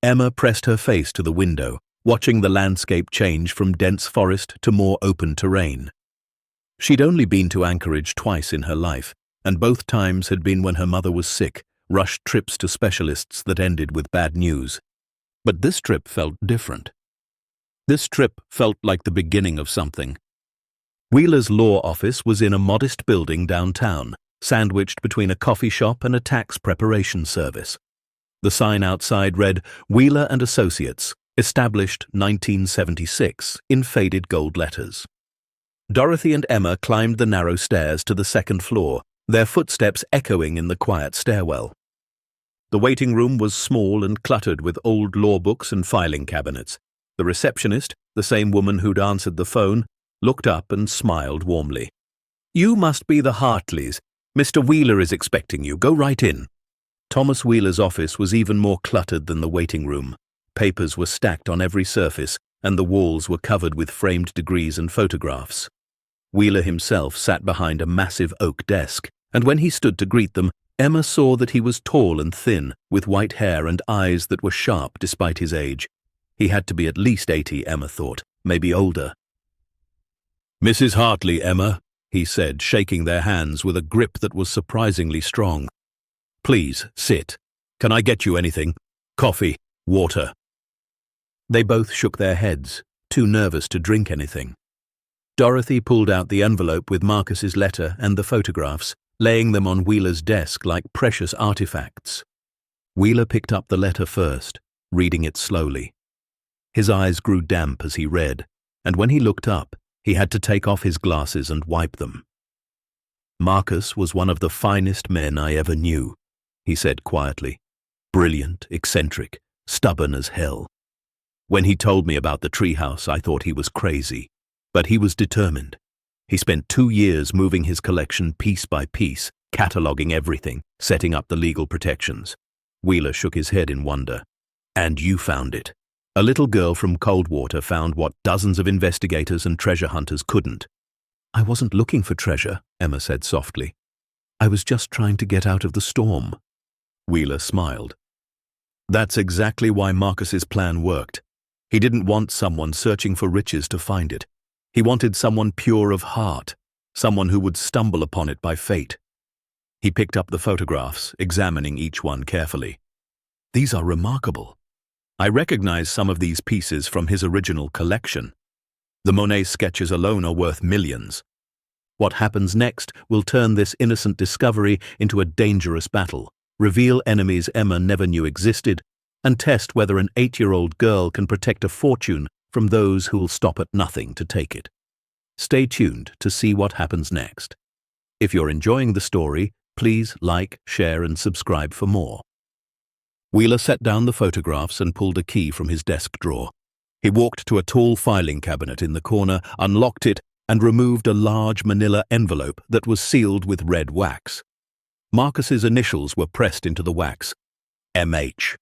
Emma pressed her face to the window, watching the landscape change from dense forest to more open terrain. She'd only been to Anchorage twice in her life, and both times had been when her mother was sick, rushed trips to specialists that ended with bad news. But this trip felt different. This trip felt like the beginning of something. Wheeler's law office was in a modest building downtown, sandwiched between a coffee shop and a tax preparation service. The sign outside read, "Wheeler and Associates, established 1976, in faded gold letters. Dorothy and Emma climbed the narrow stairs to the second floor, their footsteps echoing in the quiet stairwell. The waiting room was small and cluttered with old law books and filing cabinets. The receptionist, the same woman who'd answered the phone, looked up and smiled warmly. "You must be the Hartleys. Mr. Wheeler is expecting you. Go right in." Thomas Wheeler's office was even more cluttered than the waiting room. Papers were stacked on every surface, and the walls were covered with framed degrees and photographs. Wheeler himself sat behind a massive oak desk, and when he stood to greet them, Emma saw that he was tall and thin, with white hair and eyes that were sharp despite his age. He had to be at least 80, Emma thought, maybe older. "Mrs. Hartley, Emma," he said, shaking their hands with a grip that was surprisingly strong. "Please, sit. Can I get you anything? Coffee, water?" They both shook their heads, too nervous to drink anything. Dorothy pulled out the envelope with Marcus's letter and the photographs, laying them on Wheeler's desk like precious artifacts. Wheeler picked up the letter first, reading it slowly. His eyes grew damp as he read, and when he looked up, he had to take off his glasses and wipe them. "Marcus was one of the finest men I ever knew," he said quietly. "Brilliant, eccentric, stubborn as hell. When he told me about the treehouse, I thought he was crazy, but he was determined. He spent 2 years moving his collection piece by piece, cataloging everything, setting up the legal protections." Wheeler shook his head in wonder. "And you found it. A little girl from Coldwater found what dozens of investigators and treasure hunters couldn't." "I wasn't looking for treasure," Emma said softly. "I was just trying to get out of the storm." Wheeler smiled. "That's exactly why Marcus's plan worked. He didn't want someone searching for riches to find it. He wanted someone pure of heart, someone who would stumble upon it by fate." He picked up the photographs, examining each one carefully. "These are remarkable. I recognize some of these pieces from his original collection. The Monet sketches alone are worth millions. What happens next will turn this innocent discovery into a dangerous battle, reveal enemies Emma never knew existed, and test whether an 8-year-old girl can protect a fortune from those who'll stop at nothing to take it. Stay tuned to see what happens next. If you're enjoying the story, please like, share, and subscribe for more." Wheeler set down the photographs and pulled a key from his desk drawer. He walked to a tall filing cabinet in the corner, unlocked it, and removed a large manila envelope that was sealed with red wax. Marcus's initials were pressed into the wax. M.H.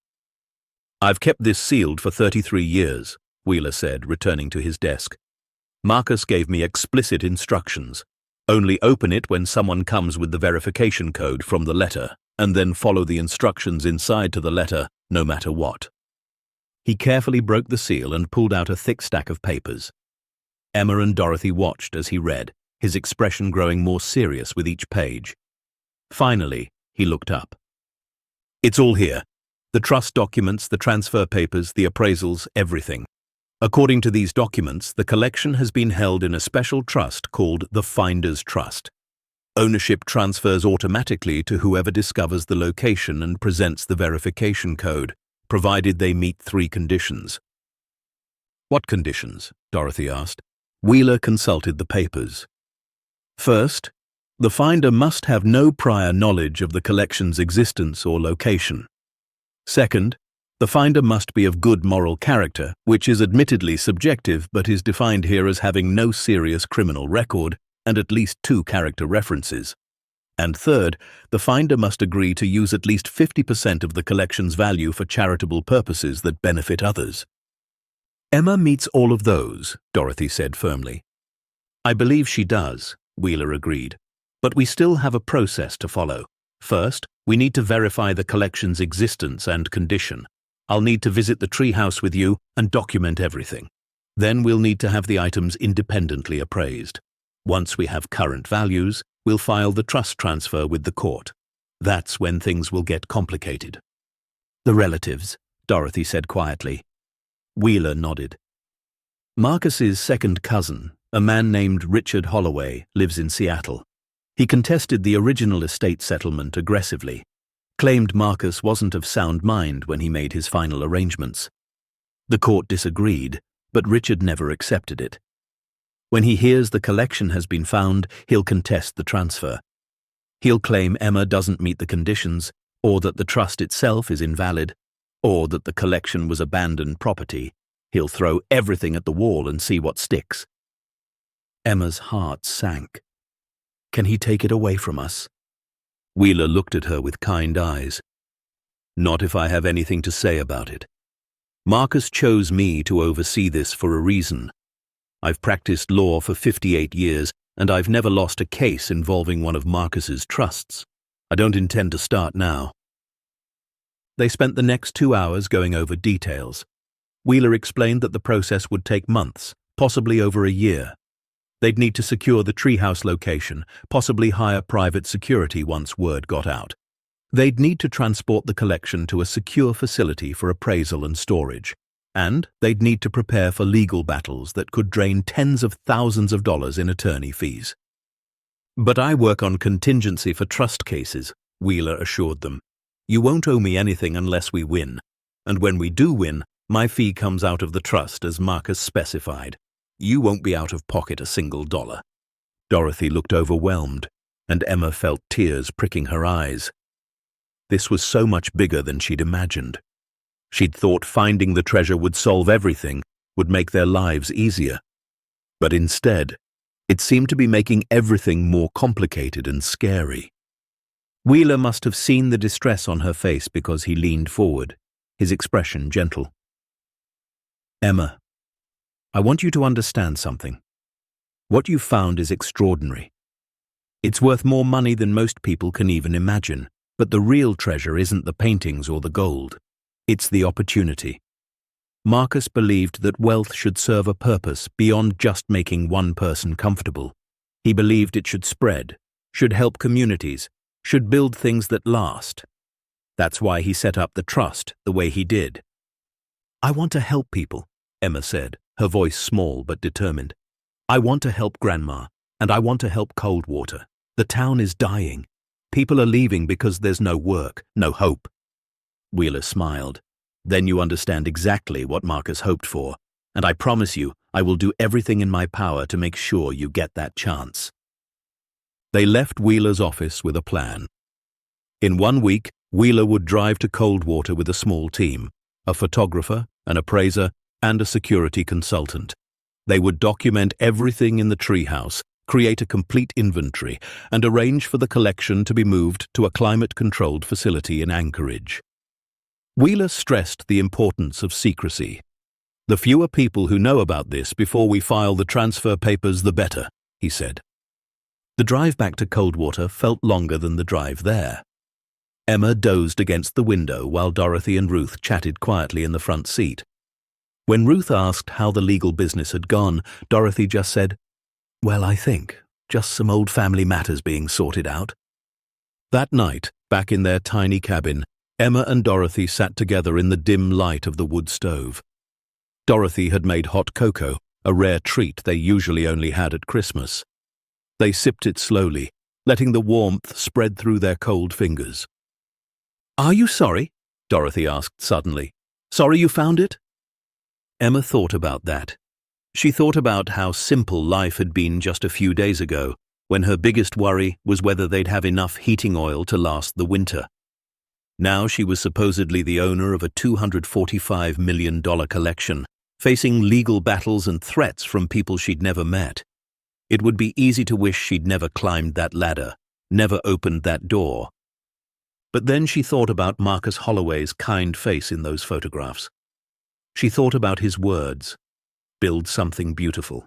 "I've kept this sealed for 33 years, Wheeler said, returning to his desk. "Marcus gave me explicit instructions. Only open it when someone comes with the verification code from the letter, and then follow the instructions inside to the letter, no matter what." He carefully broke the seal and pulled out a thick stack of papers. Emma and Dorothy watched as he read, his expression growing more serious with each page. Finally, he looked up. "It's all here. The trust documents, the transfer papers, the appraisals, everything. According to these documents, the collection has been held in a special trust called the Finder's Trust. Ownership transfers automatically to whoever discovers the location and presents the verification code, provided they meet 3 conditions." "What conditions?" Dorothy asked. Wheeler consulted the papers. "First, the finder must have no prior knowledge of the collection's existence or location. Second, the finder must be of good moral character, which is admittedly subjective but is defined here as having no serious criminal record and at least 2 character references. And third, the finder must agree to use at least 50% of the collection's value for charitable purposes that benefit others. Emma meets all of those, Dorothy said firmly. I believe she does, Wheeler agreed. But we still have a process to follow. First, we need to verify the collection's existence and condition. I'll need to visit the treehouse with you and document everything. Then we'll need to have the items independently appraised. Once we have current values, we'll file the trust transfer with the court. That's when things will get complicated. The relatives, Dorothy said quietly. Wheeler nodded. Marcus's second cousin, a man named Richard Holloway, lives in Seattle. He contested the original estate settlement aggressively, claimed Marcus wasn't of sound mind when he made his final arrangements. The court disagreed, but Richard never accepted it. When he hears the collection has been found, he'll contest the transfer. He'll claim Emma doesn't meet the conditions, or that the trust itself is invalid, or that the collection was abandoned property. He'll throw everything at the wall and see what sticks. Emma's heart sank. Can he take it away from us? Wheeler looked at her with kind eyes. Not if I have anything to say about it. Marcus chose me to oversee this for a reason. I've practiced law for 58 years, and I've never lost a case involving one of Marcus's trusts. I don't intend to start now. They spent the next 2 hours going over details. Wheeler explained that the process would take months, possibly over a year. They'd need to secure the treehouse location, possibly hire private security once word got out. They'd need to transport the collection to a secure facility for appraisal and storage. And they'd need to prepare for legal battles that could drain tens of thousands of dollars in attorney fees. But I work on contingency for trust cases, Wheeler assured them. You won't owe me anything unless we win. And when we do win, my fee comes out of the trust as Marcus specified. You won't be out of pocket a single dollar. Dorothy looked overwhelmed, and Emma felt tears pricking her eyes. This was so much bigger than she'd imagined. She'd thought finding the treasure would solve everything, would make their lives easier. But instead, it seemed to be making everything more complicated and scary. Wheeler must have seen the distress on her face because he leaned forward, his expression gentle. Emma, I want you to understand something. What you found is extraordinary. It's worth more money than most people can even imagine, but the real treasure isn't the paintings or the gold. It's the opportunity. Marcus believed that wealth should serve a purpose beyond just making one person comfortable. He believed it should spread, should help communities, should build things that last. That's why he set up the trust the way he did. I want to help people, Emma said, her voice small but determined. I want to help Grandma, and I want to help Coldwater. The town is dying. People are leaving because there's no work, no hope. Wheeler smiled. Then you understand exactly what Marcus hoped for, and I promise you I will do everything in my power to make sure you get that chance. They left Wheeler's office with a plan. In 1 week, Wheeler would drive to Coldwater with a small team, a photographer, an appraiser, and a security consultant. They would document everything in the treehouse, create a complete inventory, and arrange for the collection to be moved to a climate-controlled facility in Anchorage. Wheeler stressed the importance of secrecy. The fewer people who know about this before we file the transfer papers, the better, he said. The drive back to Coldwater felt longer than the drive there. Emma dozed against the window while Dorothy and Ruth chatted quietly in the front seat. When Ruth asked how the legal business had gone, Dorothy just said, "Well, I think, just some old family matters being sorted out." That night, back in their tiny cabin, Emma and Dorothy sat together in the dim light of the wood stove. Dorothy had made hot cocoa, a rare treat they usually only had at Christmas. They sipped it slowly, letting the warmth spread through their cold fingers. "Are you sorry?" Dorothy asked suddenly. "Sorry you found it?" Emma thought about that. She thought about how simple life had been just a few days ago, when her biggest worry was whether they'd have enough heating oil to last the winter. Now she was supposedly the owner of a $245 million collection, facing legal battles and threats from people she'd never met. It would be easy to wish she'd never climbed that ladder, never opened that door. But then she thought about Marcus Holloway's kind face in those photographs. She thought about his words, "Build something beautiful."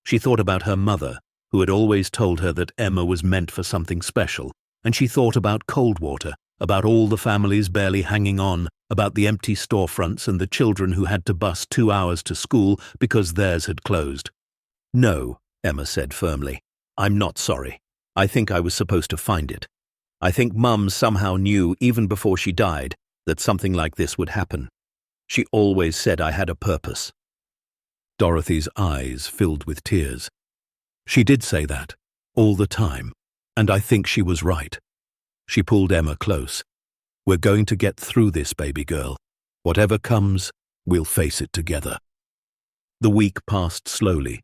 She thought about her mother, who had always told her that Emma was meant for something special, and she thought about Coldwater, about all the families barely hanging on, about the empty storefronts and the children who had to bus 2 hours to school because theirs had closed. "No," Emma said firmly. "I'm not sorry. I think I was supposed to find it. I think Mum somehow knew, even before she died, that something like this would happen. She always said I had a purpose." Dorothy's eyes filled with tears. "She did say that, all the time, and I think she was right." She pulled Emma close. "We're going to get through this, baby girl. Whatever comes, we'll face it together." The week passed slowly.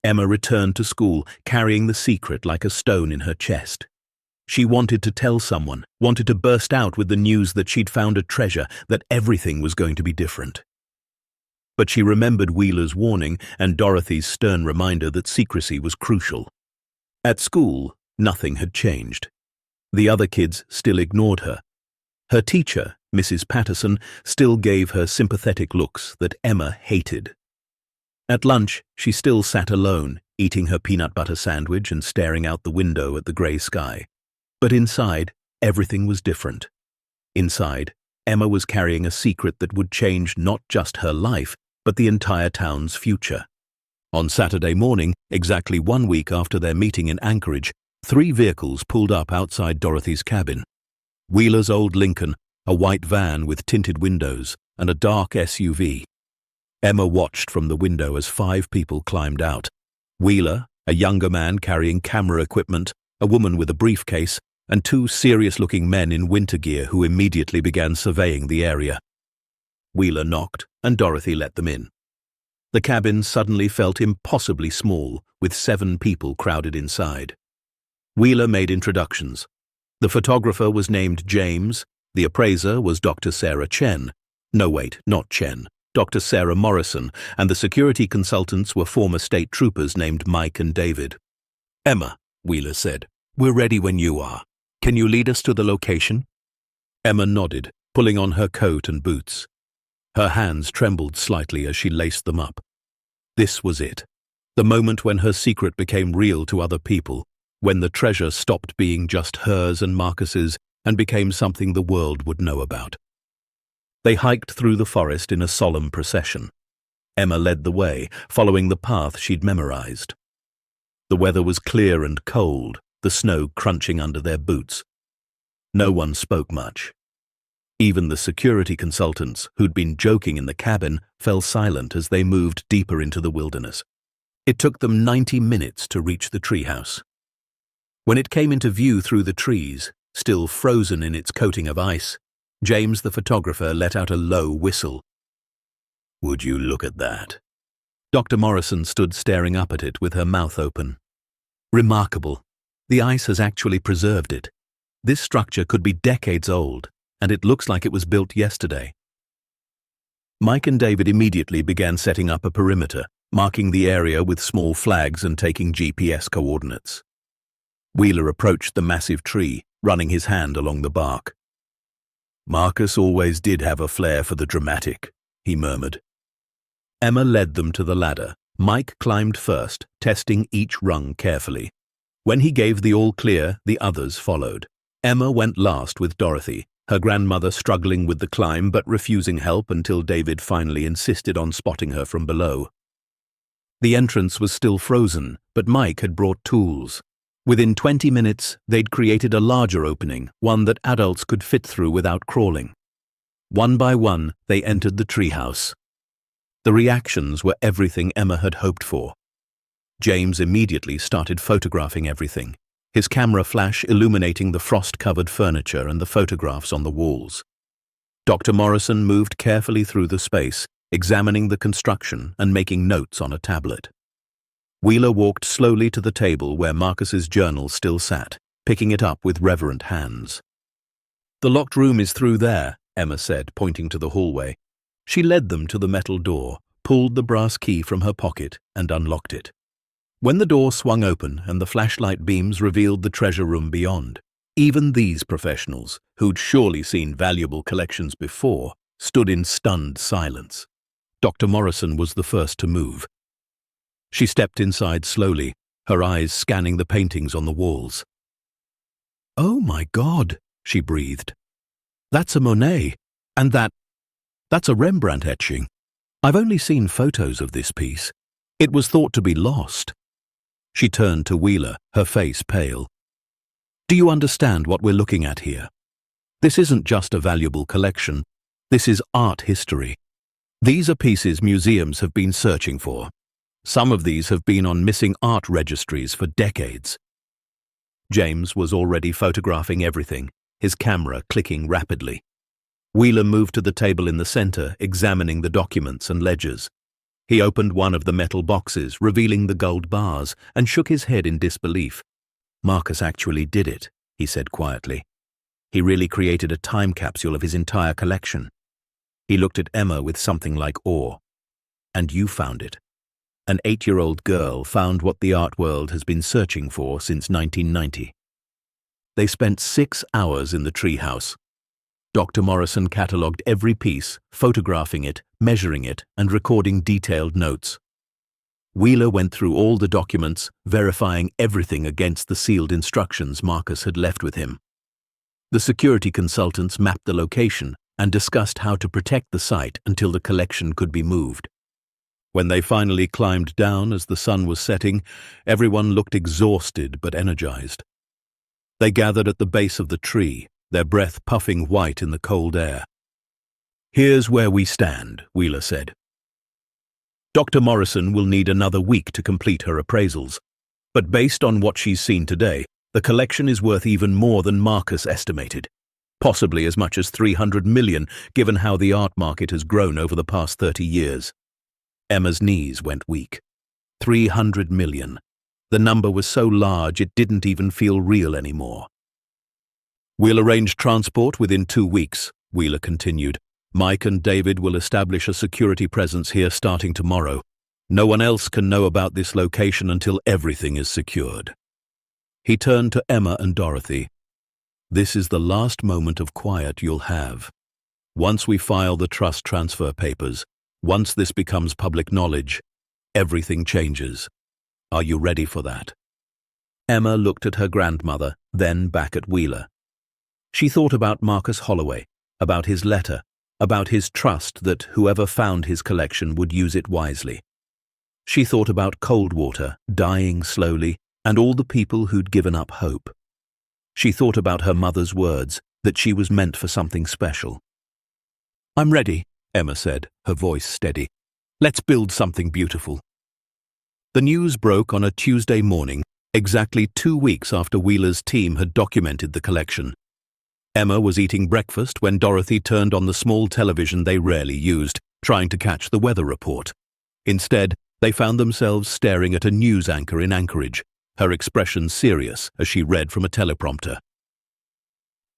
Emma returned to school, carrying the secret like a stone in her chest. She wanted to tell someone, wanted to burst out with the news that she'd found a treasure, that everything was going to be different. But she remembered Wheeler's warning and Dorothy's stern reminder that secrecy was crucial. At school, nothing had changed. The other kids still ignored her. Her teacher, Mrs. Patterson, still gave her sympathetic looks that Emma hated. At lunch, she still sat alone, eating her peanut butter sandwich and staring out the window at the grey sky. But inside, everything was different. Inside, Emma was carrying a secret that would change not just her life, but the entire town's future. On Saturday morning, exactly 1 week after their meeting in Anchorage, 3 vehicles pulled up outside Dorothy's cabin. Wheeler's old Lincoln, a white van with tinted windows, and a dark SUV. Emma watched from the window as 5 people climbed out. Wheeler, a younger man carrying camera equipment, a woman with a briefcase, and 2 serious-looking men in winter gear who immediately began surveying the area. Wheeler knocked, and Dorothy let them in. The cabin suddenly felt impossibly small, with 7 people crowded inside. Wheeler made introductions. The photographer was named James, the appraiser was Dr. Sarah Chen. No, wait, not Chen. Dr. Sarah Morrison, and the security consultants were former state troopers named Mike and David. "Emma," Wheeler said, "we're ready when you are. Can you lead us to the location?" Emma nodded, pulling on her coat and boots. Her hands trembled slightly as she laced them up. This was it, the moment when her secret became real to other people, when the treasure stopped being just hers and Marcus's and became something the world would know about. They hiked through the forest in a solemn procession. Emma led the way, following the path she'd memorized. The weather was clear and cold, the snow crunching under their boots. No one spoke much. Even the security consultants, who'd been joking in the cabin, fell silent as they moved deeper into the wilderness. It took them 90 minutes to reach the treehouse. When it came into view through the trees, still frozen in its coating of ice, James the photographer let out a low whistle. "Would you look at that?" Dr. Morrison stood staring up at it with her mouth open. "Remarkable. The ice has actually preserved it. This structure could be decades old, and it looks like it was built yesterday." Mike and David immediately began setting up a perimeter, marking the area with small flags and taking GPS coordinates. Wheeler approached the massive tree, running his hand along the bark. "Marcus always did have a flair for the dramatic," he murmured. Emma led them to the ladder. Mike climbed first, testing each rung carefully. When he gave the all-clear, the others followed. Emma went last with Dorothy, her grandmother struggling with the climb but refusing help until David finally insisted on spotting her from below. The entrance was still frozen, but Mike had brought tools. Within 20 minutes, they'd created a larger opening, one that adults could fit through without crawling. One by one, they entered the treehouse. The reactions were everything Emma had hoped for. James immediately started photographing everything, his camera flash illuminating the frost-covered furniture and the photographs on the walls. Dr. Morrison moved carefully through the space, examining the construction and making notes on a tablet. Wheeler walked slowly to the table where Marcus's journal still sat, picking it up with reverent hands. "The locked room is through there," Emma said, pointing to the hallway. She led them to the metal door, pulled the brass key from her pocket, and unlocked it. When the door swung open and the flashlight beams revealed the treasure room beyond, even these professionals, who'd surely seen valuable collections before, stood in stunned silence. Dr. Morrison was the first to move. She stepped inside slowly, her eyes scanning the paintings on the walls. "Oh my God," she breathed. "That's a Monet, and that's a Rembrandt etching. I've only seen photos of this piece. It was thought to be lost." She turned to Wheeler, her face pale. "Do you understand what we're looking at here? This isn't just a valuable collection. This is art history. These are pieces museums have been searching for. Some of these have been on missing art registries for decades." James was already photographing everything, his camera clicking rapidly. Wheeler moved to the table in the center, examining the documents and ledgers. He opened one of the metal boxes, revealing the gold bars, and shook his head in disbelief. "Marcus actually did it," he said quietly. "He really created a time capsule of his entire collection." He looked at Emma with something like awe. "And you found it. An 8-year-old girl found what the art world has been searching for since 1990. They spent 6 hours in the Treehouse. Dr. Morrison catalogued every piece, photographing it, measuring it, and recording detailed notes. Wheeler went through all the documents, verifying everything against the sealed instructions Marcus had left with him. The security consultants mapped the location and discussed how to protect the site until the collection could be moved. When they finally climbed down as the sun was setting, everyone looked exhausted but energized. They gathered at the base of the tree, their breath puffing white in the cold air. "Here's where we stand," Wheeler said. "Dr. Morrison will need another week to complete her appraisals, but based on what she's seen today, the collection is worth even more than Marcus estimated, possibly as much as $300 million, given how the art market has grown over the past 30 years. Emma's knees went weak. $300 million. The number was so large it didn't even feel real anymore. "We'll arrange transport within 2 weeks," Wheeler continued. "Mike and David will establish a security presence here starting tomorrow. No one else can know about this location until everything is secured." He turned to Emma and Dorothy. "This is the last moment of quiet you'll have. Once we file the trust transfer papers, once this becomes public knowledge, everything changes. Are you ready for that?" Emma looked at her grandmother, then back at Wheeler. She thought about Marcus Holloway, about his letter, about his trust that whoever found his collection would use it wisely. She thought about Coldwater, dying slowly, and all the people who'd given up hope. She thought about her mother's words, that she was meant for something special. "I'm ready," Emma said, her voice steady. "Let's build something beautiful." The news broke on a Tuesday morning, exactly 2 weeks after Wheeler's team had documented the collection. Emma was eating breakfast when Dorothy turned on the small television they rarely used, trying to catch the weather report. Instead, they found themselves staring at a news anchor in Anchorage, her expression serious as she read from a teleprompter.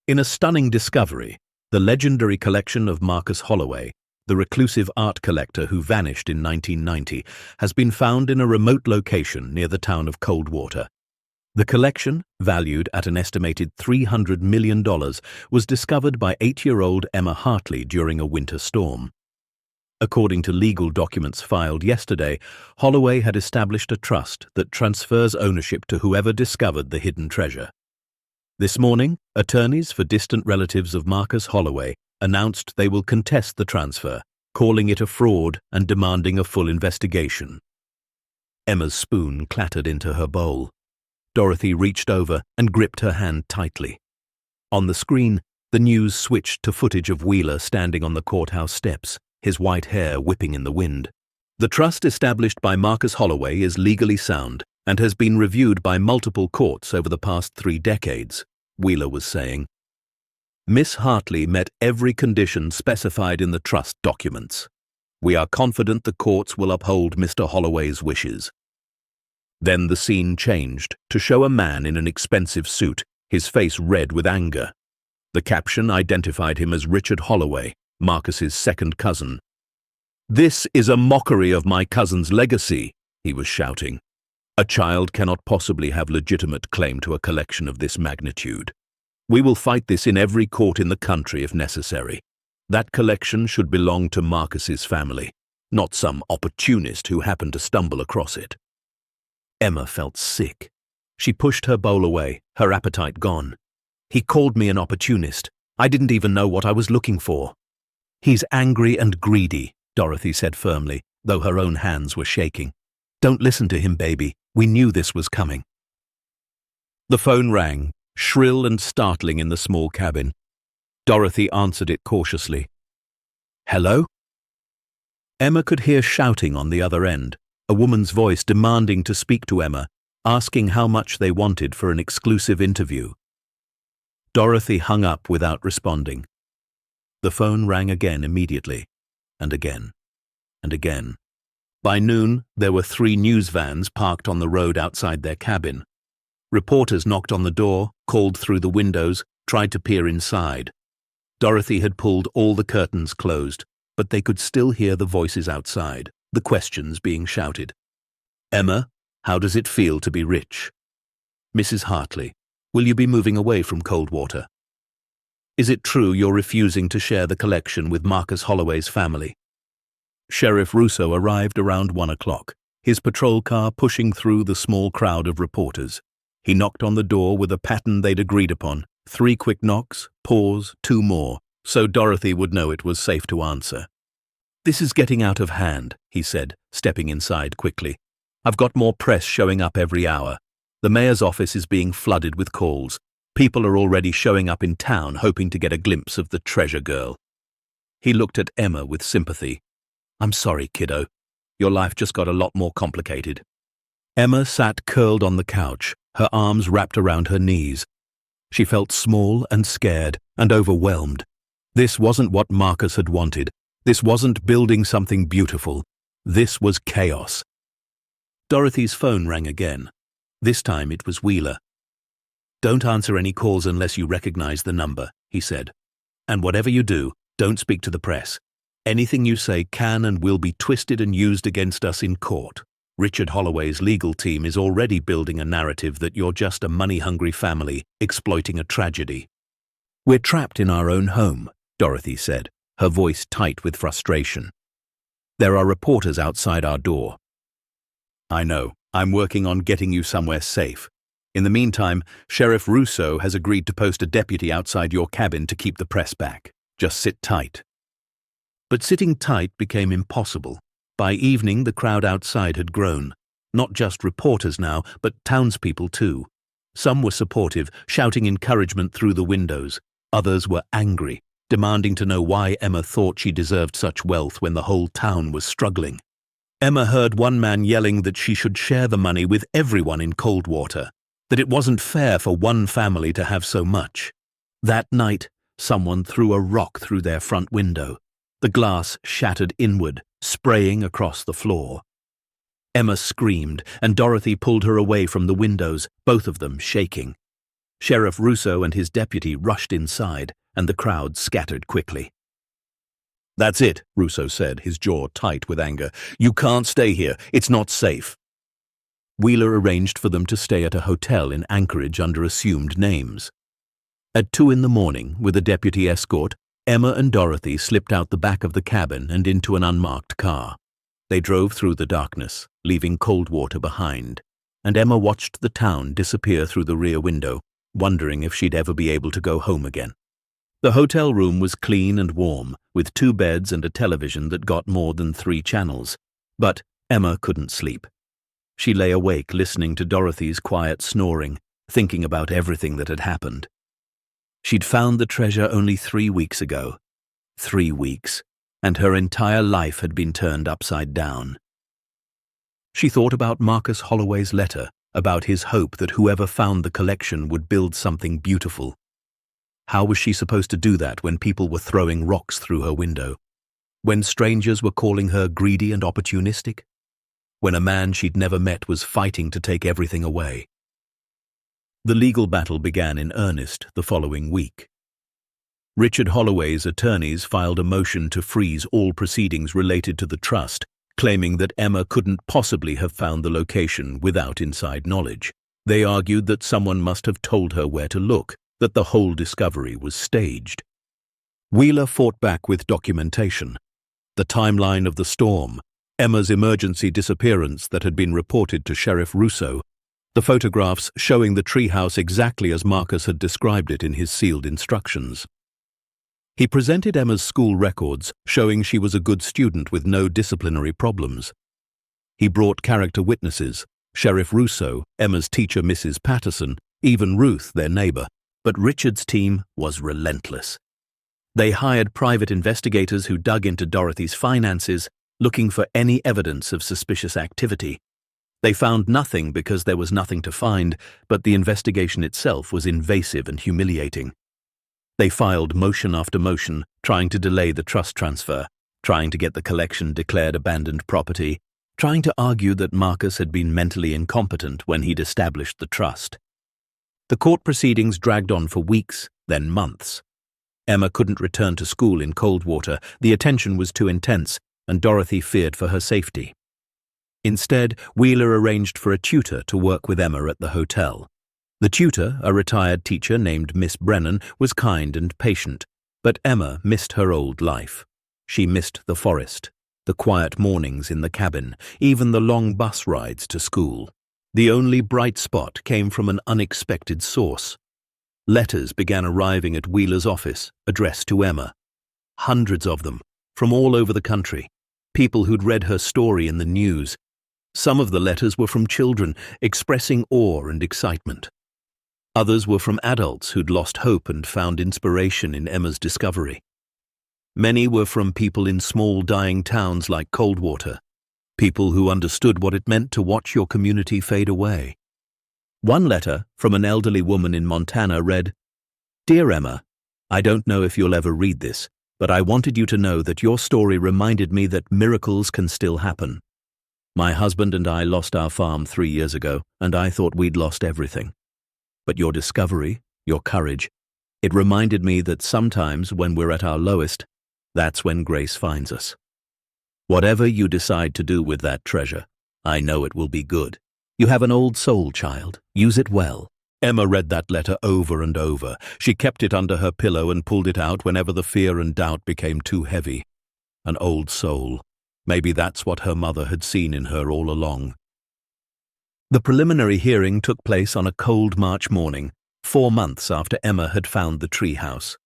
In a stunning discovery, the legendary collection of Marcus Holloway, the reclusive art collector who vanished in 1990, has been found in a remote location near the town of Coldwater. The collection, valued at an estimated $300 million, was discovered by 8-year-old Emma Hartley during a winter storm. According to legal documents filed yesterday, Holloway had established a trust that transfers ownership to whoever discovered the hidden treasure. This morning, attorneys for distant relatives of Marcus Holloway announced they will contest the transfer, calling it a fraud and demanding a full investigation. Emma's spoon clattered into her bowl. Dorothy reached over and gripped her hand tightly. On the screen, the news switched to footage of Wheeler standing on the courthouse steps, his white hair whipping in the wind. "The trust established by Marcus Holloway is legally sound and has been reviewed by multiple courts over the past 3 decades, Wheeler was saying. "Miss Hartley met every condition specified in the trust documents. We are confident the courts will uphold Mr. Holloway's wishes." Then the scene changed to show a man in an expensive suit, his face red with anger. The caption identified him as Richard Holloway, Marcus's second cousin. "This is a mockery of my cousin's legacy," he was shouting. A child cannot possibly have legitimate claim to a collection of this magnitude. We will fight this in every court in the country if necessary. That collection should belong to Marcus's family, not some opportunist who happened to stumble across it. Emma felt sick. She pushed her bowl away, her appetite gone. He called me an opportunist. I didn't even know what I was looking for. He's angry and greedy, Dorothy said firmly, though her own hands were shaking. Don't listen to him, baby. We knew this was coming. The phone rang, shrill and startling in the small cabin. Dorothy answered it cautiously. Hello? Emma could hear shouting on the other end, a woman's voice demanding to speak to Emma, asking how much they wanted for an exclusive interview. Dorothy hung up without responding. The phone rang again immediately, and again, and again. By noon, there were 3 news vans parked on the road outside their cabin. Reporters knocked on the door, called through the windows, tried to peer inside. Dorothy had pulled all the curtains closed, but they could still hear the voices outside, the questions being shouted. Emma, how does it feel to be rich? Mrs. Hartley, will you be moving away from Coldwater? Is it true you're refusing to share the collection with Marcus Holloway's family? Sheriff Russo arrived around 1 o'clock, his patrol car pushing through the small crowd of reporters. He knocked on the door with a pattern they'd agreed upon, 3 quick knocks, pause, 2 more, so Dorothy would know it was safe to answer. This is getting out of hand, he said, stepping inside quickly. I've got more press showing up every hour. The mayor's office is being flooded with calls. People are already showing up in town hoping to get a glimpse of the treasure girl. He looked at Emma with sympathy. I'm sorry, kiddo. Your life just got a lot more complicated. Emma sat curled on the couch, her arms wrapped around her knees. She felt small and scared and overwhelmed. This wasn't what Marcus had wanted. This wasn't building something beautiful. This was chaos. Dorothy's phone rang again. This time it was Wheeler. Don't answer any calls unless you recognize the number, he said. And whatever you do, don't speak to the press. Anything you say can and will be twisted and used against us in court. Richard Holloway's legal team is already building a narrative that you're just a money-hungry family exploiting a tragedy. We're trapped in our own home, Dorothy said, her voice tight with frustration. There are reporters outside our door. I know. I'm working on getting you somewhere safe. In the meantime, Sheriff Russo has agreed to post a deputy outside your cabin to keep the press back. Just sit tight. But sitting tight became impossible. By evening, the crowd outside had grown. Not just reporters now, but townspeople too. Some were supportive, shouting encouragement through the windows. Others were angry, demanding to know why Emma thought she deserved such wealth when the whole town was struggling. Emma heard one man yelling that she should share the money with everyone in Coldwater, that it wasn't fair for one family to have so much. That night, someone threw a rock through their front window. The glass shattered inward, spraying across the floor. Emma screamed, and Dorothy pulled her away from the windows, both of them shaking. Sheriff Russo and his deputy rushed inside, and the crowd scattered quickly. That's it, Russo said, his jaw tight with anger. You can't stay here. It's not safe. Wheeler arranged for them to stay at a hotel in Anchorage under assumed names. At 2 a.m, with a deputy escort, Emma and Dorothy slipped out the back of the cabin and into an unmarked car. They drove through the darkness, leaving Coldwater behind, and Emma watched the town disappear through the rear window, wondering if she'd ever be able to go home again. The hotel room was clean and warm, with 2 beds and a television that got more than 3 channels. But Emma couldn't sleep. She lay awake listening to Dorothy's quiet snoring, thinking about everything that had happened. She'd found the treasure only 3 weeks ago. 3 weeks, and her entire life had been turned upside down. She thought about Marcus Holloway's letter, about his hope that whoever found the collection would build something beautiful. How was she supposed to do that when people were throwing rocks through her window? When strangers were calling her greedy and opportunistic? When a man she'd never met was fighting to take everything away? The legal battle began in earnest the following week. Richard Holloway's attorneys filed a motion to freeze all proceedings related to the trust, claiming that Emma couldn't possibly have found the location without inside knowledge. They argued that someone must have told her where to look, that the whole discovery was staged. Wheeler fought back with documentation. The timeline of the storm, Emma's emergency disappearance that had been reported to Sheriff Russo, the photographs showing the treehouse exactly as Marcus had described it in his sealed instructions. He presented Emma's school records, showing she was a good student with no disciplinary problems. He brought character witnesses, Sheriff Russo, Emma's teacher Mrs. Patterson, even Ruth, their neighbor. But Richard's team was relentless. They hired private investigators who dug into Dorothy's finances, looking for any evidence of suspicious activity. They found nothing because there was nothing to find, but the investigation itself was invasive and humiliating. They filed motion after motion, trying to delay the trust transfer, trying to get the collection declared abandoned property, trying to argue that Marcus had been mentally incompetent when he'd established the trust. The court proceedings dragged on for weeks, then months. Emma couldn't return to school in Coldwater, the attention was too intense, and Dorothy feared for her safety. Instead, Wheeler arranged for a tutor to work with Emma at the hotel. The tutor, a retired teacher named Miss Brennan, was kind and patient, but Emma missed her old life. She missed the forest, the quiet mornings in the cabin, even the long bus rides to school. The only bright spot came from an unexpected source. Letters began arriving at Wheeler's office, addressed to Emma. Hundreds of them, from all over the country. People who'd read her story in the news. Some of the letters were from children, expressing awe and excitement. Others were from adults who'd lost hope and found inspiration in Emma's discovery. Many were from people in small, dying towns like Coldwater. People who understood what it meant to watch your community fade away. One letter from an elderly woman in Montana read, "Dear Emma, I don't know if you'll ever read this, but I wanted you to know that your story reminded me that miracles can still happen. My husband and I lost our farm 3 years ago, and I thought we'd lost everything. But your discovery, your courage, it reminded me that sometimes when we're at our lowest, that's when grace finds us. Whatever you decide to do with that treasure, I know it will be good. You have an old soul, child. Use it well." Emma read that letter over and over. She kept it under her pillow and pulled it out whenever the fear and doubt became too heavy. An old soul. Maybe that's what her mother had seen in her all along. The preliminary hearing took place on a cold March morning, 4 months after Emma had found the treehouse.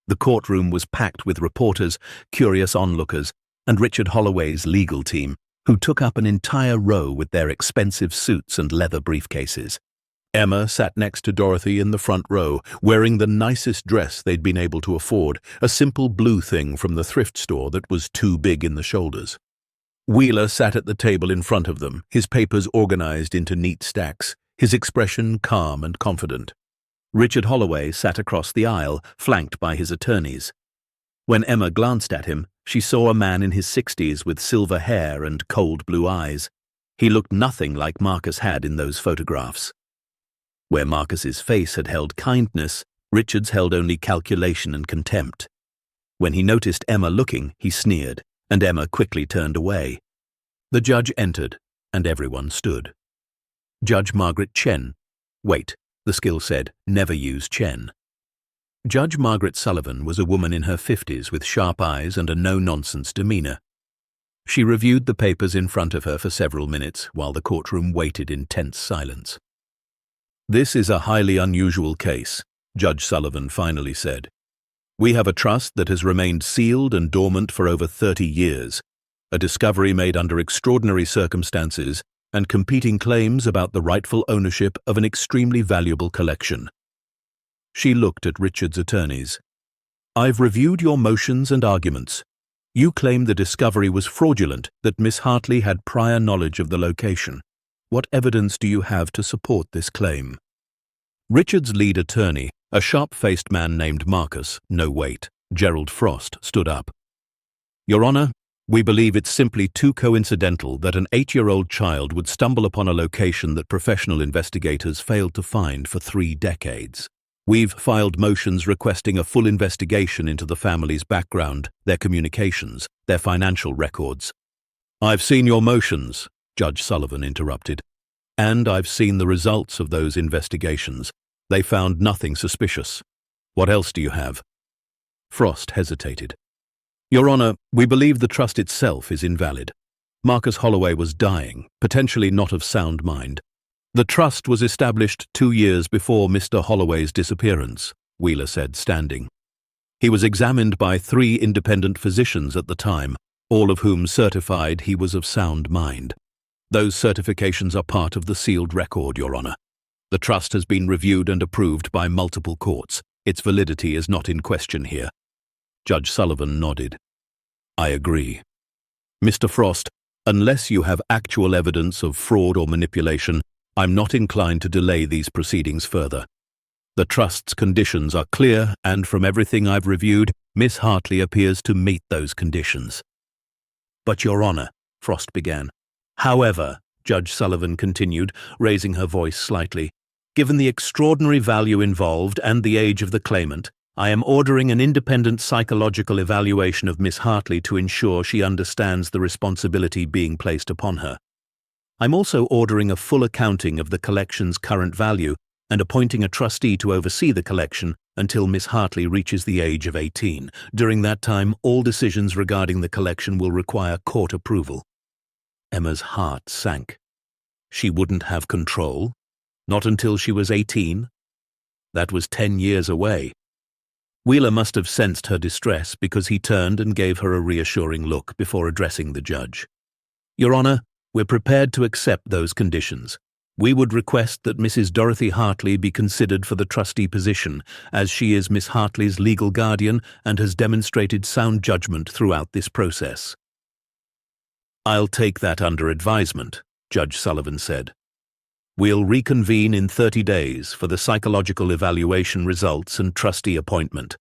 The courtroom was packed with reporters, curious onlookers, and Richard Holloway's legal team, who took up an entire row with their expensive suits and leather briefcases. Emma sat next to Dorothy in the front row, wearing the nicest dress they'd been able to afford, a simple blue thing from the thrift store that was too big in the shoulders. Wheeler sat at the table in front of them, his papers organized into neat stacks, his expression calm and confident. Richard Holloway sat across the aisle, flanked by his attorneys. When Emma glanced at him, she saw a man in his 60s with silver hair and cold blue eyes. He looked nothing like Marcus had in those photographs. Where Marcus's face had held kindness, Richard's held only calculation and contempt. When he noticed Emma looking, he sneered, and Emma quickly turned away. The judge entered, and everyone stood. Judge Margaret Chen. Wait, the skill said, never use Chen. Judge Margaret Sullivan was a woman in her 50s with sharp eyes and a no-nonsense demeanor. She reviewed the papers in front of her for several minutes while the courtroom waited in tense silence. "This is a highly unusual case," Judge Sullivan finally said. "We have a trust that has remained sealed and dormant for over 30 years, a discovery made under extraordinary circumstances, and competing claims about the rightful ownership of an extremely valuable collection." She looked at Richard's attorneys. "I've reviewed your motions and arguments. You claim the discovery was fraudulent, that Miss Hartley had prior knowledge of the location. What evidence do you have to support this claim?" Richard's lead attorney, a sharp-faced man named Marcus, no wait, Gerald Frost, stood up. "Your Honor, we believe it's simply too coincidental that an 8-year-old child would stumble upon a location that professional investigators failed to find for 3 decades. We've filed motions requesting a full investigation into the family's background, their communications, their financial records. "I've seen your motions," Judge Sullivan interrupted. "And I've seen the results of those investigations. They found nothing suspicious. What else do you have?" Frost hesitated. "Your Honor, we believe the trust itself is invalid. Marcus Holloway was dying, potentially not of sound mind. The trust was established 2 years before Mr. Holloway's disappearance," Wheeler said, standing. "He was examined by 3 independent physicians at the time, all of whom certified he was of sound mind. Those certifications are part of the sealed record, Your Honor. The trust has been reviewed and approved by multiple courts. Its validity is not in question here." Judge Sullivan nodded. "I agree. Mr. Frost, unless you have actual evidence of fraud or manipulation, I'm not inclined to delay these proceedings further. The trust's conditions are clear, and from everything I've reviewed, Miss Hartley appears to meet those conditions." "But, Your Honor," Frost began. "However," Judge Sullivan continued, raising her voice slightly, "given the extraordinary value involved and the age of the claimant, I am ordering an independent psychological evaluation of Miss Hartley to ensure she understands the responsibility being placed upon her. I'm also ordering a full accounting of the collection's current value and appointing a trustee to oversee the collection until Miss Hartley reaches the age of 18. During that time, all decisions regarding the collection will require court approval." Emma's heart sank. She wouldn't have control? Not until she was 18? That was 10 years away. Wheeler must have sensed her distress because he turned and gave her a reassuring look before addressing the judge. "Your Honor, we're prepared to accept those conditions. We would request that Mrs. Dorothy Hartley be considered for the trustee position, as she is Miss Hartley's legal guardian and has demonstrated sound judgment throughout this process." "I'll take that under advisement," Judge Sullivan said. "We'll reconvene in 30 days for the psychological evaluation results and trustee appointment.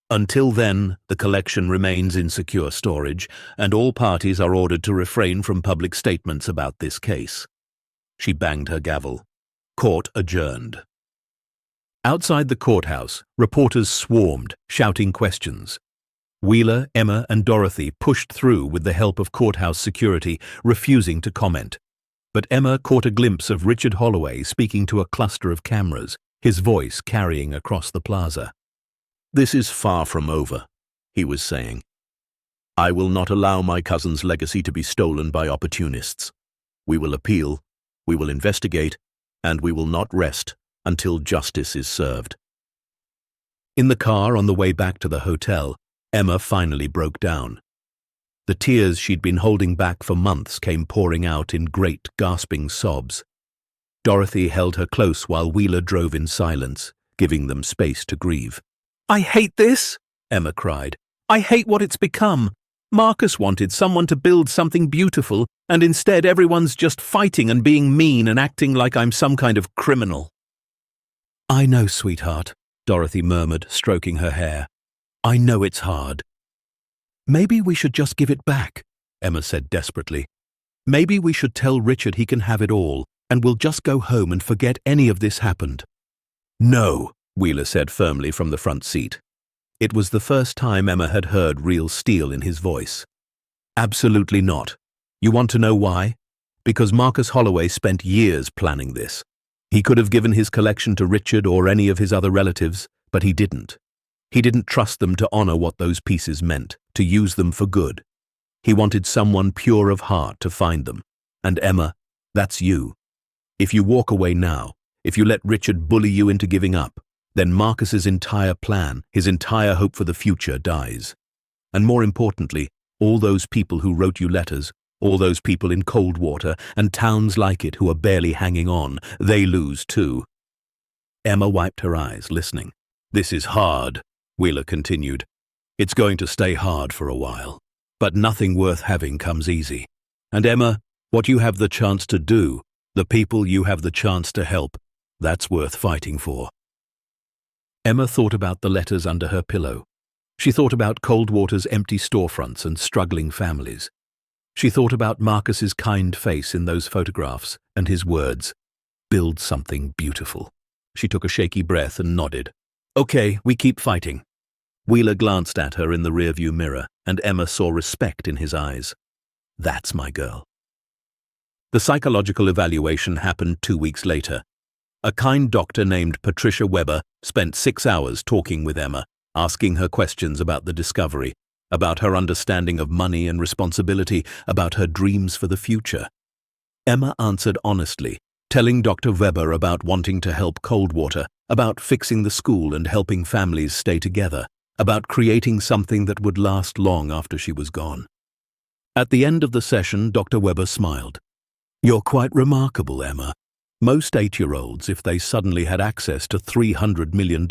Until then, the collection remains in secure storage, and all parties are ordered to refrain from public statements about this case." She banged her gavel. Court adjourned. Outside the courthouse, reporters swarmed, shouting questions. Wheeler, Emma, and Dorothy pushed through with the help of courthouse security, refusing to comment. But Emma caught a glimpse of Richard Holloway speaking to a cluster of cameras, his voice carrying across the plaza. "This is far from over," he was saying. "I will not allow my cousin's legacy to be stolen by opportunists. We will appeal, we will investigate, and we will not rest until justice is served." In the car on the way back to the hotel, Emma finally broke down. The tears she'd been holding back for months came pouring out in great, gasping sobs. Dorothy held her close while Wheeler drove in silence, giving them space to grieve. "I hate this," Emma cried. "I hate what it's become. Marcus wanted someone to build something beautiful, and instead everyone's just fighting and being mean and acting like I'm some kind of criminal." "I know, sweetheart," Dorothy murmured, stroking her hair. "I know it's hard." "Maybe we should just give it back," Emma said desperately. "Maybe we should tell Richard he can have it all, and we'll just go home and forget any of this happened." "No," Wheeler said firmly from the front seat. It was the first time Emma had heard real steel in his voice. "Absolutely not. You want to know why? Because Marcus Holloway spent years planning this. He could have given his collection to Richard or any of his other relatives, but he didn't. He didn't trust them to honor what those pieces meant, to use them for good. He wanted someone pure of heart to find them. And Emma, that's you. If you walk away now, if you let Richard bully you into giving up, then Marcus's entire plan, his entire hope for the future dies. And more importantly, all those people who wrote you letters, all those people in Coldwater and towns like it who are barely hanging on, they lose too." Emma wiped her eyes, listening. "This is hard," Wheeler continued. "It's going to stay hard for a while. But nothing worth having comes easy. And Emma, what you have the chance to do, the people you have the chance to help, that's worth fighting for." Emma thought about the letters under her pillow. She thought about Coldwater's empty storefronts and struggling families. She thought about Marcus's kind face in those photographs and his words, "Build something beautiful." She took a shaky breath and nodded. "Okay, we keep fighting." Wheeler glanced at her in the rearview mirror, and Emma saw respect in his eyes. That's my girl. The psychological evaluation happened 2 weeks later. A kind doctor named Patricia Weber spent 6 hours talking with Emma, asking her questions about the discovery, about her understanding of money and responsibility, about her dreams for the future. Emma answered honestly, telling Dr. Weber about wanting to help Coldwater, about fixing the school and helping families stay together, about creating something that would last long after she was gone. At the end of the session, Dr. Weber smiled. "You're quite remarkable, Emma. Most 8-year-olds, if they suddenly had access to $300 million,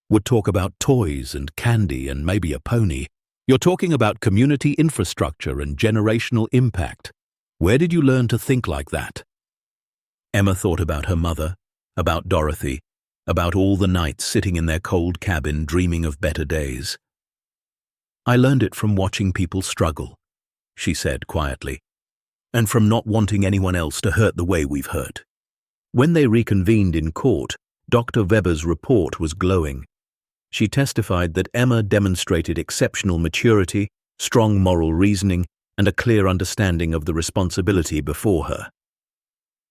would talk about toys and candy and maybe a pony. You're talking about community infrastructure and generational impact. Where did you learn to think like that?" Emma thought about her mother, about Dorothy, about all the nights sitting in their cold cabin dreaming of better days. "I learned it from watching people struggle," she said quietly, "and from not wanting anyone else to hurt the way we've hurt." When they reconvened in court, Dr. Weber's report was glowing. She testified that Emma demonstrated exceptional maturity, strong moral reasoning, and a clear understanding of the responsibility before her.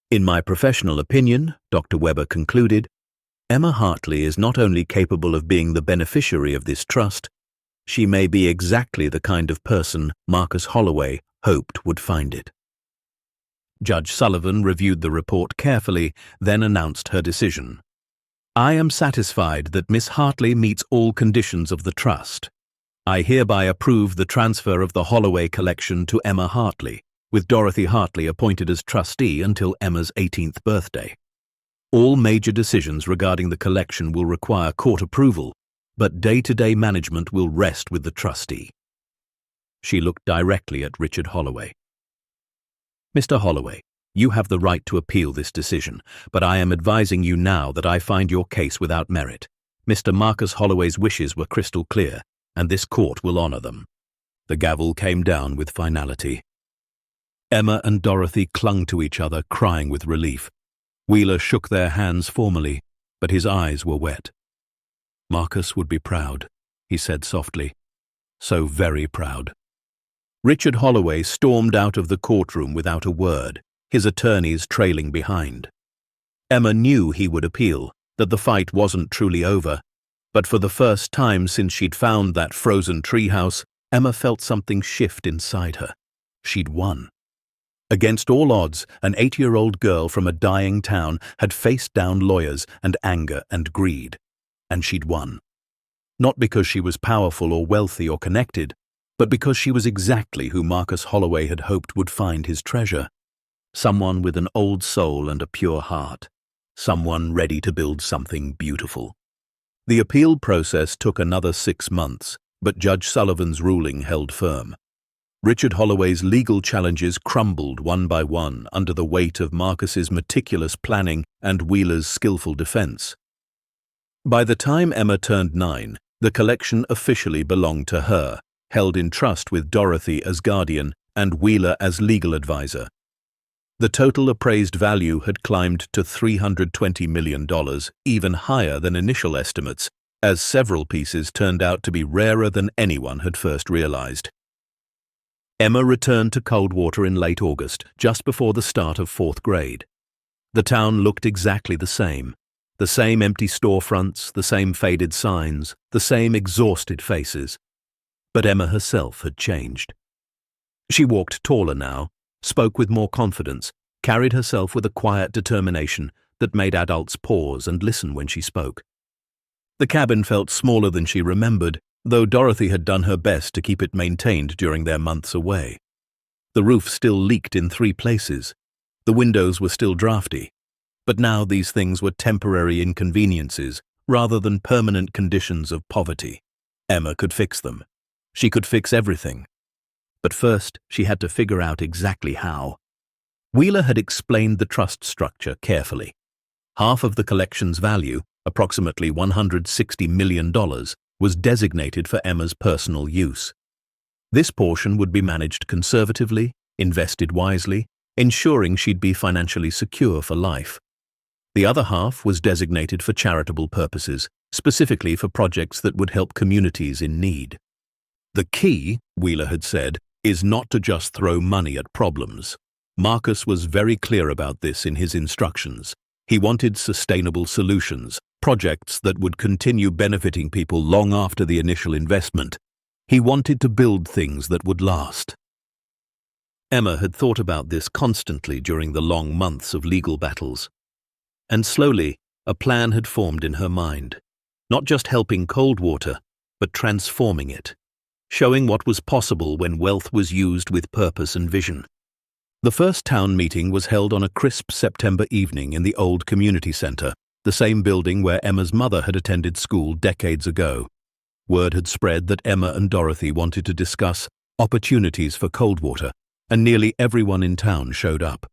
"In my professional opinion," Dr. Weber concluded, "Emma Hartley is not only capable of being the beneficiary of this trust, she may be exactly the kind of person Marcus Holloway hoped would find it." Judge Sullivan reviewed the report carefully, then announced her decision. "I am satisfied that Miss Hartley meets all conditions of the trust. I hereby approve the transfer of the Holloway collection to Emma Hartley, with Dorothy Hartley appointed as trustee until Emma's 18th birthday. All major decisions regarding the collection will require court approval, but day-to-day management will rest with the trustee." She looked directly at Richard Holloway. "Mr. Holloway, you have the right to appeal this decision, but I am advising you now that I find your case without merit. Mr. Marcus Holloway's wishes were crystal clear, and this court will honor them." The gavel came down with finality. Emma and Dorothy clung to each other, crying with relief. Wheeler shook their hands formally, but his eyes were wet. "Marcus would be proud," he said softly. "So very proud." Richard Holloway stormed out of the courtroom without a word, his attorneys trailing behind. Emma knew he would appeal, that the fight wasn't truly over, but for the first time since she'd found that frozen treehouse, Emma felt something shift inside her. She'd won. Against all odds, an 8-year-old girl from a dying town had faced down lawyers and anger and greed, and she'd won. Not because she was powerful or wealthy or connected, but because she was exactly who Marcus Holloway had hoped would find his treasure. Someone with an old soul and a pure heart. Someone ready to build something beautiful. The appeal process took another 6 months, but Judge Sullivan's ruling held firm. Richard Holloway's legal challenges crumbled one by one under the weight of Marcus's meticulous planning and Wheeler's skillful defense. By the time Emma turned 9, the collection officially belonged to her, held in trust with Dorothy as guardian and Wheeler as legal advisor. The total appraised value had climbed to $320 million, even higher than initial estimates, as several pieces turned out to be rarer than anyone had first realized. Emma returned to Coldwater in late August, just before the start of 4th grade. The town looked exactly the same empty storefronts, the same faded signs, the same exhausted faces. But Emma herself had changed. She walked taller now, spoke with more confidence, carried herself with a quiet determination that made adults pause and listen when she spoke. The cabin felt smaller than she remembered, though Dorothy had done her best to keep it maintained during their months away. The roof still leaked in 3 places. The windows were still drafty. But now these things were temporary inconveniences rather than permanent conditions of poverty. Emma could fix them. She could fix everything. But first, she had to figure out exactly how. Wheeler had explained the trust structure carefully. Half of the collection's value, approximately $160 million, was designated for Emma's personal use. This portion would be managed conservatively, invested wisely, ensuring she'd be financially secure for life. The other half was designated for charitable purposes, specifically for projects that would help communities in need. The key, Wheeler had said, is not to just throw money at problems. Marcus was very clear about this in his instructions. He wanted sustainable solutions, projects that would continue benefiting people long after the initial investment. He wanted to build things that would last. Emma had thought about this constantly during the long months of legal battles. And slowly, a plan had formed in her mind. Not just helping Coldwater, but transforming it. Showing what was possible when wealth was used with purpose and vision. The first town meeting was held on a crisp September evening in the old community center, the same building where Emma's mother had attended school decades ago. Word had spread that Emma and Dorothy wanted to discuss opportunities for Coldwater, and nearly everyone in town showed up.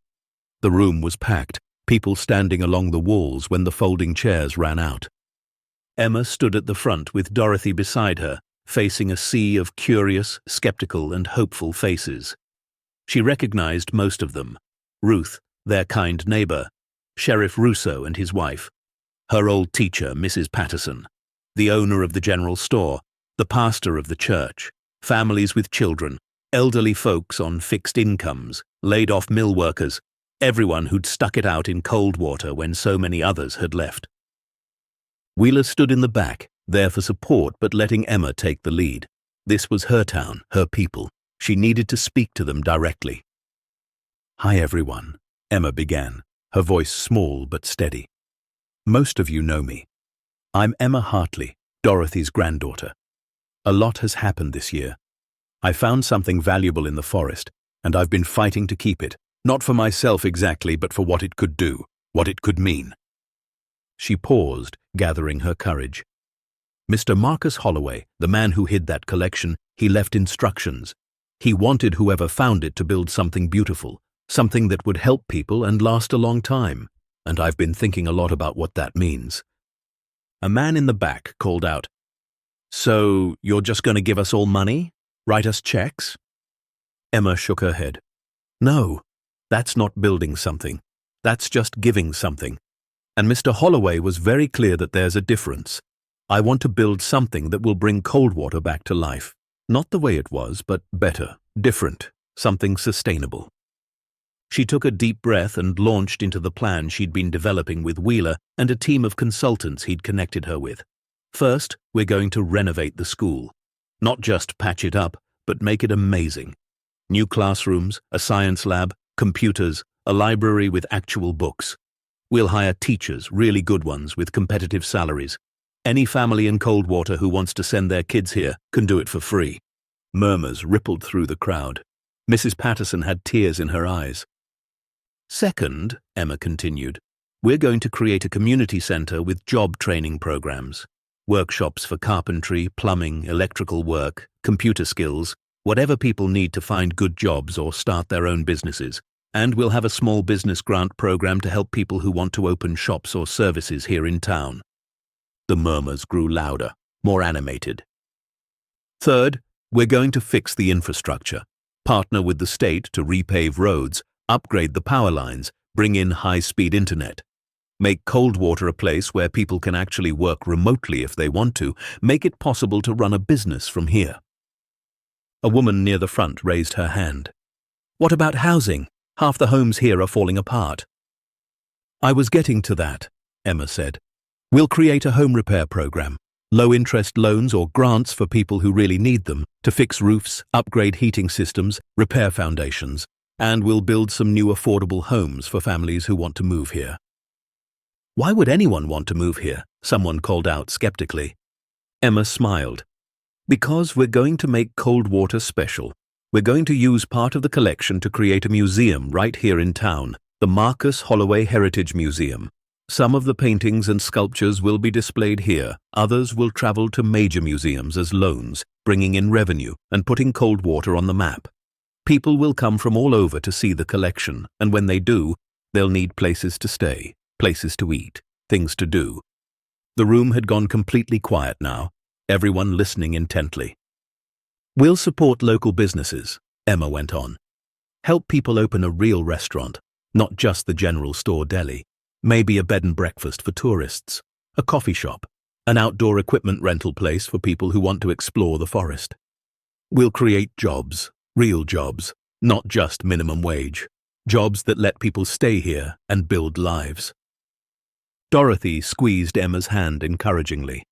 The room was packed, people standing along the walls when the folding chairs ran out. Emma stood at the front with Dorothy beside her, facing a sea of curious, skeptical, and hopeful faces. She recognized most of them: Ruth, their kind neighbor, Sheriff Russo and his wife, her old teacher, Mrs. Patterson, the owner of the general store, the pastor of the church, families with children, elderly folks on fixed incomes, laid-off mill workers, everyone who'd stuck it out in Coldwater when so many others had left. Wheeler stood in the back, there for support but letting Emma take the lead. This was her town, her people. She needed to speak to them directly. "Hi everyone," Emma began, her voice small but steady. "Most of you know me. I'm Emma Hartley, Dorothy's granddaughter. A lot has happened this year. I found something valuable in the forest, and I've been fighting to keep it, not for myself exactly, but for what it could do, what it could mean." She paused, gathering her courage. "Mr. Marcus Holloway, the man who hid that collection, he left instructions. He wanted whoever found it to build something beautiful, something that would help people and last a long time, and I've been thinking a lot about what that means." A man in the back called out, "So you're just going to give us all money? Write us checks?" Emma shook her head. "No, that's not building something. That's just giving something. And Mr. Holloway was very clear that there's a difference. I want to build something that will bring Coldwater back to life. Not the way it was, but better, different, something sustainable." She took a deep breath and launched into the plan she'd been developing with Wheeler and a team of consultants he'd connected her with. "First, we're going to renovate the school. Not just patch it up, but make it amazing. New classrooms, a science lab, computers, a library with actual books. We'll hire teachers, really good ones, with competitive salaries. Any family in Coldwater who wants to send their kids here can do it for free." Murmurs rippled through the crowd. Mrs. Patterson had tears in her eyes. "Second," Emma continued, "we're going to create a community center with job training programs. Workshops for carpentry, plumbing, electrical work, computer skills, whatever people need to find good jobs or start their own businesses. And we'll have a small business grant program to help people who want to open shops or services here in town." The murmurs grew louder, more animated. "Third, we're going to fix the infrastructure, partner with the state to repave roads, upgrade the power lines, bring in high-speed internet. Make Coldwater a place where people can actually work remotely if they want to, make it possible to run a business from here." A woman near the front raised her hand. "What about housing? Half the homes here are falling apart." "I was getting to that," Emma said. "We'll create a home repair program, low-interest loans or grants for people who really need them, to fix roofs, upgrade heating systems, repair foundations, and we'll build some new affordable homes for families who want to move here." "Why would anyone want to move here?" someone called out skeptically. Emma smiled. "Because we're going to make Coldwater special. We're going to use part of the collection to create a museum right here in town, the Marcus Holloway Heritage Museum. Some of the paintings and sculptures will be displayed here, others will travel to major museums as loans, bringing in revenue and putting Coldwater on the map. People will come from all over to see the collection, and when they do, they'll need places to stay, places to eat, things to do." The room had gone completely quiet now, everyone listening intently. "We'll support local businesses," Emma went on. "Help people open a real restaurant, not just the general store deli. Maybe a bed and breakfast for tourists, a coffee shop, an outdoor equipment rental place for people who want to explore the forest. We'll create jobs, Real jobs, not just minimum wage. Jobs that let people stay here and build lives. Dorothy squeezed Emma's hand encouragingly.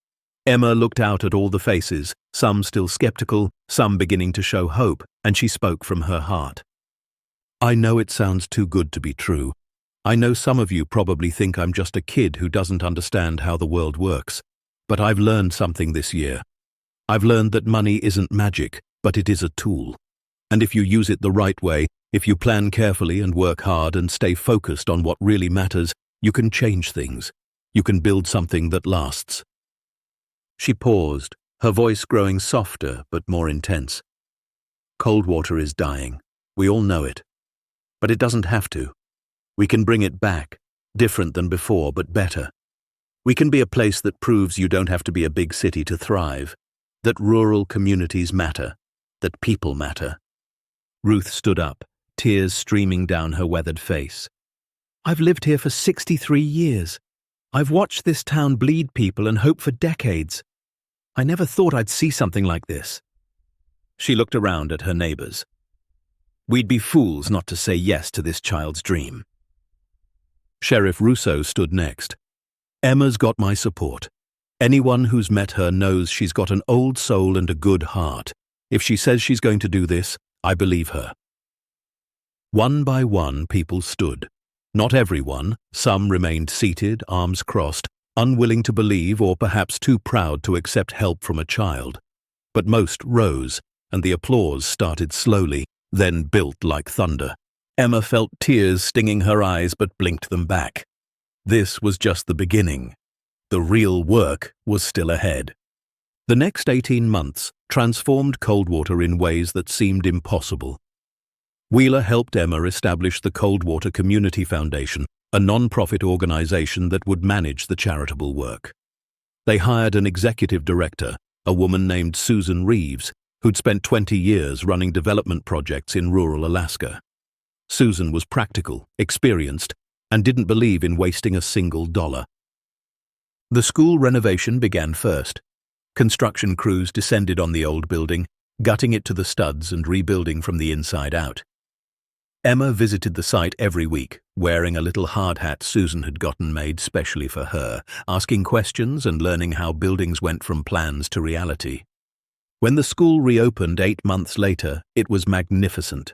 Emma looked out at all the faces, some still skeptical, some beginning to show hope, and she spoke from her heart. I know it sounds too good to be true. I know some of you probably think I'm just a kid who doesn't understand how the world works. But I've learned something this year. I've learned that money isn't magic, but it is a tool. And if you use it the right way, if you plan carefully and work hard and stay focused on what really matters, you can change things. You can build something that lasts. She paused, her voice growing softer but more intense. Coldwater is dying. We all know it. But it doesn't have to. We can bring it back, different than before, but better. We can be a place that proves you don't have to be a big city to thrive, that rural communities matter, that people matter. Ruth stood up, tears streaming down her weathered face. I've lived here for 63 years. I've watched this town bleed people and hope for decades. I never thought I'd see something like this. She looked around at her neighbors. We'd be fools not to say yes to this child's dream. Sheriff Russo stood next. Emma's got my support. Anyone who's met her knows she's got an old soul and a good heart. If she says she's going to do this, I believe her. One by one, people stood. Not everyone. Some remained seated, arms crossed, unwilling to believe or perhaps too proud to accept help from a child. But most rose, and the applause started slowly, then built like thunder. Emma felt tears stinging her eyes but blinked them back. This was just the beginning. The real work was still ahead. The next 18 months transformed Coldwater in ways that seemed impossible. Wheeler helped Emma establish the Coldwater Community Foundation, a non-profit organization that would manage the charitable work. They hired an executive director, a woman named Susan Reeves, who'd spent 20 years running development projects in rural Alaska. Susan was practical, experienced, and didn't believe in wasting a single dollar. The school renovation began first. Construction crews descended on the old building, gutting it to the studs and rebuilding from the inside out. Emma visited the site every week, wearing a little hard hat Susan had gotten made specially for her, asking questions and learning how buildings went from plans to reality. When the school reopened 8 months later, it was magnificent.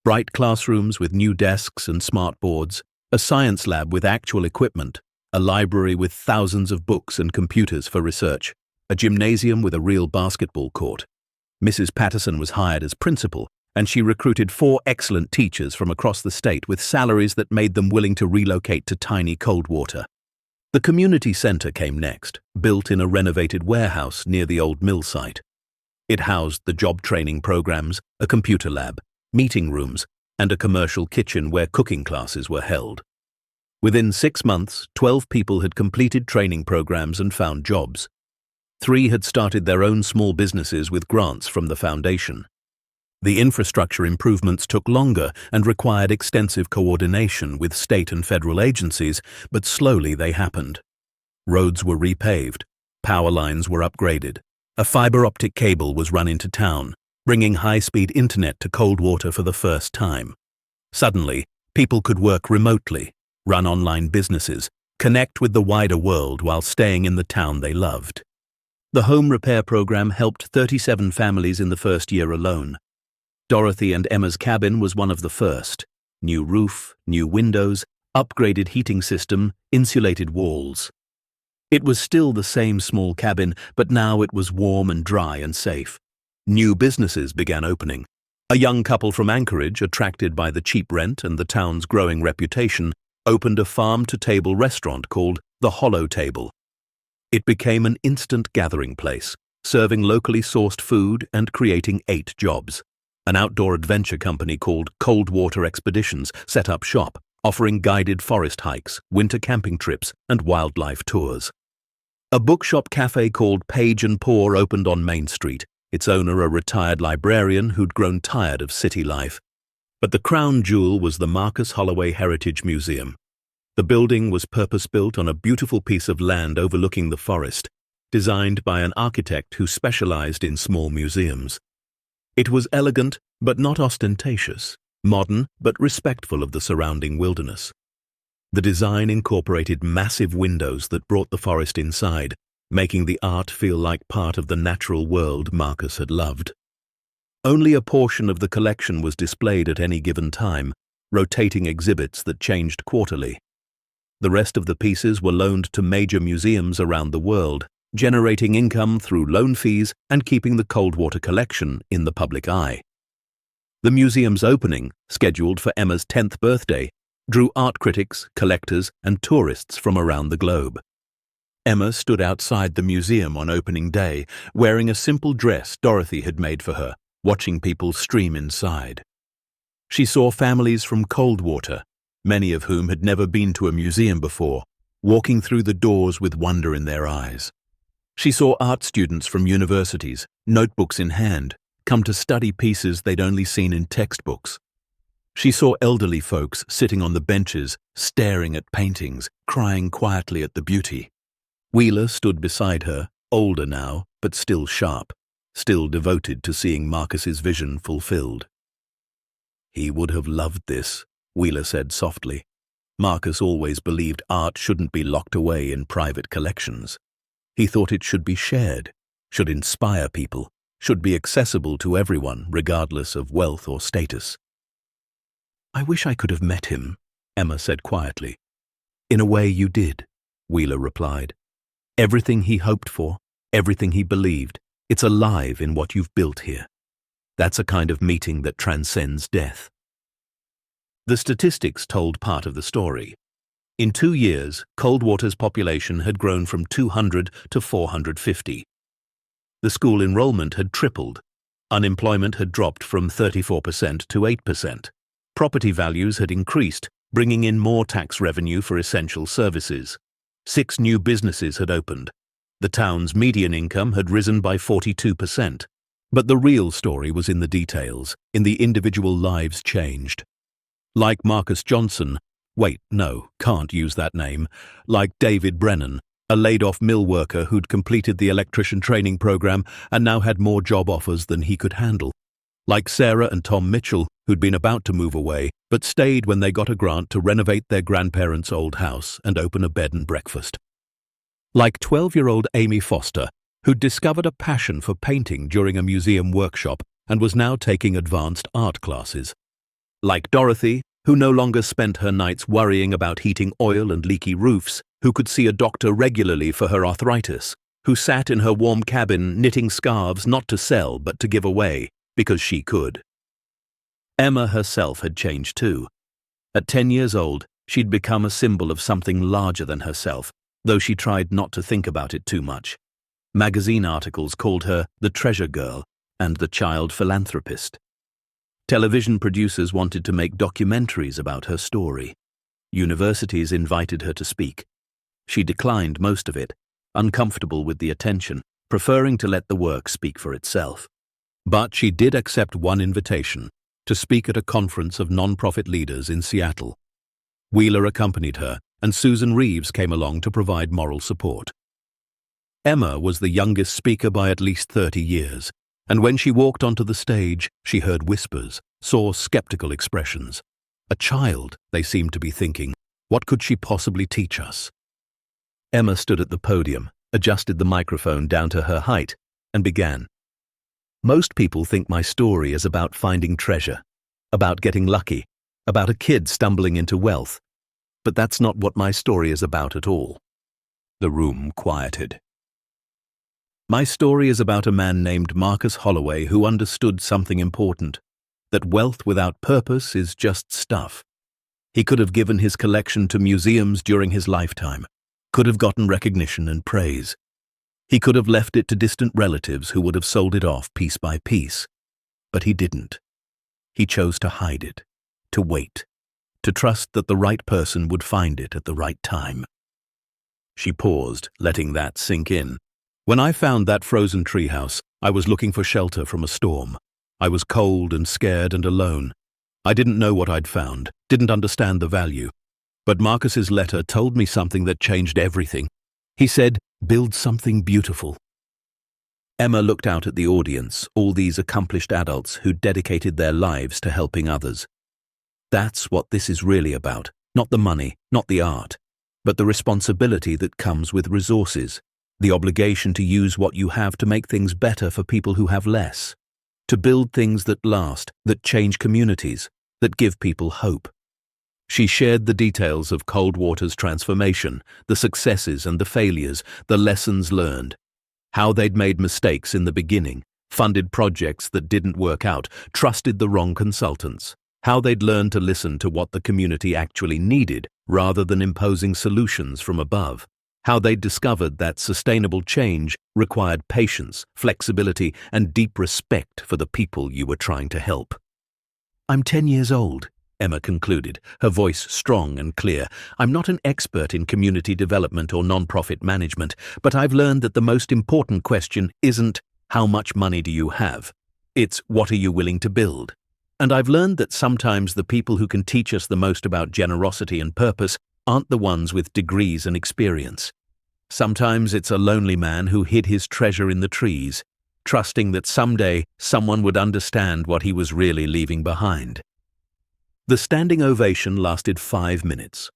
Bright classrooms with new desks and smart boards, a science lab with actual equipment, a library with thousands of books and computers for research, a gymnasium with a real basketball court. Mrs. Patterson was hired as principal, and she recruited 4 excellent teachers from across the state with salaries that made them willing to relocate to tiny Coldwater. The community center came next, built in a renovated warehouse near the old mill site. It housed the job training programs, a computer lab, meeting rooms, and a commercial kitchen where cooking classes were held. Within 6 months, 12 people had completed training programs and found jobs. 3 had started their own small businesses with grants from the foundation. The infrastructure improvements took longer and required extensive coordination with state and federal agencies, but slowly they happened. Roads were repaved, power lines were upgraded, a fiber optic cable was run into town, bringing high-speed internet to Coldwater for the first time. Suddenly, people could work remotely, run online businesses, connect with the wider world while staying in the town they loved. The home repair program helped 37 families in the first year alone. Dorothy and Emma's cabin was one of the first. New roof, new windows, upgraded heating system, insulated walls. It was still the same small cabin, but now it was warm and dry and safe. New businesses began opening. A young couple from Anchorage, attracted by the cheap rent and the town's growing reputation, opened a farm-to-table restaurant called the Hollow Table. It became an instant gathering place, serving locally sourced food and creating 8 jobs. An outdoor adventure company called Coldwater Expeditions set up shop, offering guided forest hikes, winter camping trips, and wildlife tours. A bookshop cafe called Page and Pour opened on Main Street, its owner a retired librarian who'd grown tired of city life. But the crown jewel was the Marcus Holloway Heritage Museum. The building was purpose-built on a beautiful piece of land overlooking the forest, designed by an architect who specialized in small museums. It was elegant, but not ostentatious, modern, but respectful of the surrounding wilderness. The design incorporated massive windows that brought the forest inside, making the art feel like part of the natural world Marcus had loved. Only a portion of the collection was displayed at any given time, rotating exhibits that changed quarterly. The rest of the pieces were loaned to major museums around the world, generating income through loan fees and keeping the Coldwater collection in the public eye. The museum's opening, scheduled for Emma's 10th birthday, drew art critics, collectors, and tourists from around the globe. Emma stood outside the museum on opening day, wearing a simple dress Dorothy had made for her, watching people stream inside. She saw families from Coldwater, many of whom had never been to a museum before, walking through the doors with wonder in their eyes. She saw art students from universities, notebooks in hand, come to study pieces they'd only seen in textbooks. She saw elderly folks sitting on the benches, staring at paintings, crying quietly at the beauty. Wheeler stood beside her, older now, but still sharp, still devoted to seeing Marcus's vision fulfilled. "He would have loved this," Wheeler said softly. Marcus always believed art shouldn't be locked away in private collections. He thought it should be shared, should inspire people, should be accessible to everyone, regardless of wealth or status. "I wish I could have met him," Emma said quietly. "In a way you did," Wheeler replied. "Everything he hoped for, everything he believed, it's alive in what you've built here. That's a kind of meeting that transcends death." The statistics told part of the story. In 2 years, Coldwater's population had grown from 200 to 450. The school enrollment had tripled. Unemployment had dropped from 34% to 8%. Property values had increased, bringing in more tax revenue for essential services. 6 new businesses had opened. The town's median income had risen by 42%. But the real story was in the details, in the individual lives changed. Like Marcus Johnson, can't use that name, like David Brennan, a laid-off mill worker who'd completed the electrician training program and now had more job offers than he could handle. Like Sarah and Tom Mitchell, who'd been about to move away, but stayed when they got a grant to renovate their grandparents' old house and open a bed and breakfast. Like 12-year-old Amy Foster, who'd discovered a passion for painting during a museum workshop and was now taking advanced art classes. Like Dorothy, who no longer spent her nights worrying about heating oil and leaky roofs, who could see a doctor regularly for her arthritis, who sat in her warm cabin knitting scarves not to sell but to give away, because she could. Emma herself had changed too. At 10 years old, she'd become a symbol of something larger than herself, though she tried not to think about it too much. Magazine articles called her the treasure girl and the child philanthropist. Television producers wanted to make documentaries about her story. Universities invited her to speak. She declined most of it, uncomfortable with the attention, preferring to let the work speak for itself. But she did accept one invitation, to speak at a conference of non-profit leaders in Seattle. Wheeler accompanied her, and Susan Reeves came along to provide moral support. Emma was the youngest speaker by at least 30 years, and when she walked onto the stage, she heard whispers, saw skeptical expressions. A child, they seemed to be thinking, what could she possibly teach us? Emma stood at the podium, adjusted the microphone down to her height, and began. "Most people think my story is about finding treasure, about getting lucky, about a kid stumbling into wealth. But that's not what my story is about at all." The room quieted. "My story is about a man named Marcus Holloway who understood something important, that wealth without purpose is just stuff. He could have given his collection to museums during his lifetime, could have gotten recognition and praise. He could have left it to distant relatives who would have sold it off piece by piece. But he didn't. He chose to hide it, to wait, to trust that the right person would find it at the right time." She paused, letting that sink in. "When I found that frozen treehouse, I was looking for shelter from a storm. I was cold and scared and alone. I didn't know what I'd found, didn't understand the value. But Marcus's letter told me something that changed everything. He said, 'Build something beautiful.' Emma looked out at the audience, all these accomplished adults who dedicated their lives to helping others. That's what this is really about, not the money, not the art, but the responsibility that comes with resources, the obligation to use what you have to make things better for people who have less, to build things that last, that change communities, that give people hope. She shared the details of Coldwater's transformation, the successes and the failures, the lessons learned, how they'd made mistakes in the beginning, funded projects that didn't work out, trusted the wrong consultants, how they'd learned to listen to what the community actually needed rather than imposing solutions from above, how they'd discovered that sustainable change required patience, flexibility, and deep respect for the people you were trying to help. "I'm 10 years old," Emma concluded, her voice strong and clear. "I'm not an expert in community development or non-profit management, but I've learned that the most important question isn't how much money do you have, it's what are you willing to build. And I've learned that sometimes the people who can teach us the most about generosity and purpose aren't the ones with degrees and experience. Sometimes it's a lonely man who hid his treasure in the trees, trusting that someday someone would understand what he was really leaving behind." The standing ovation lasted 5 minutes.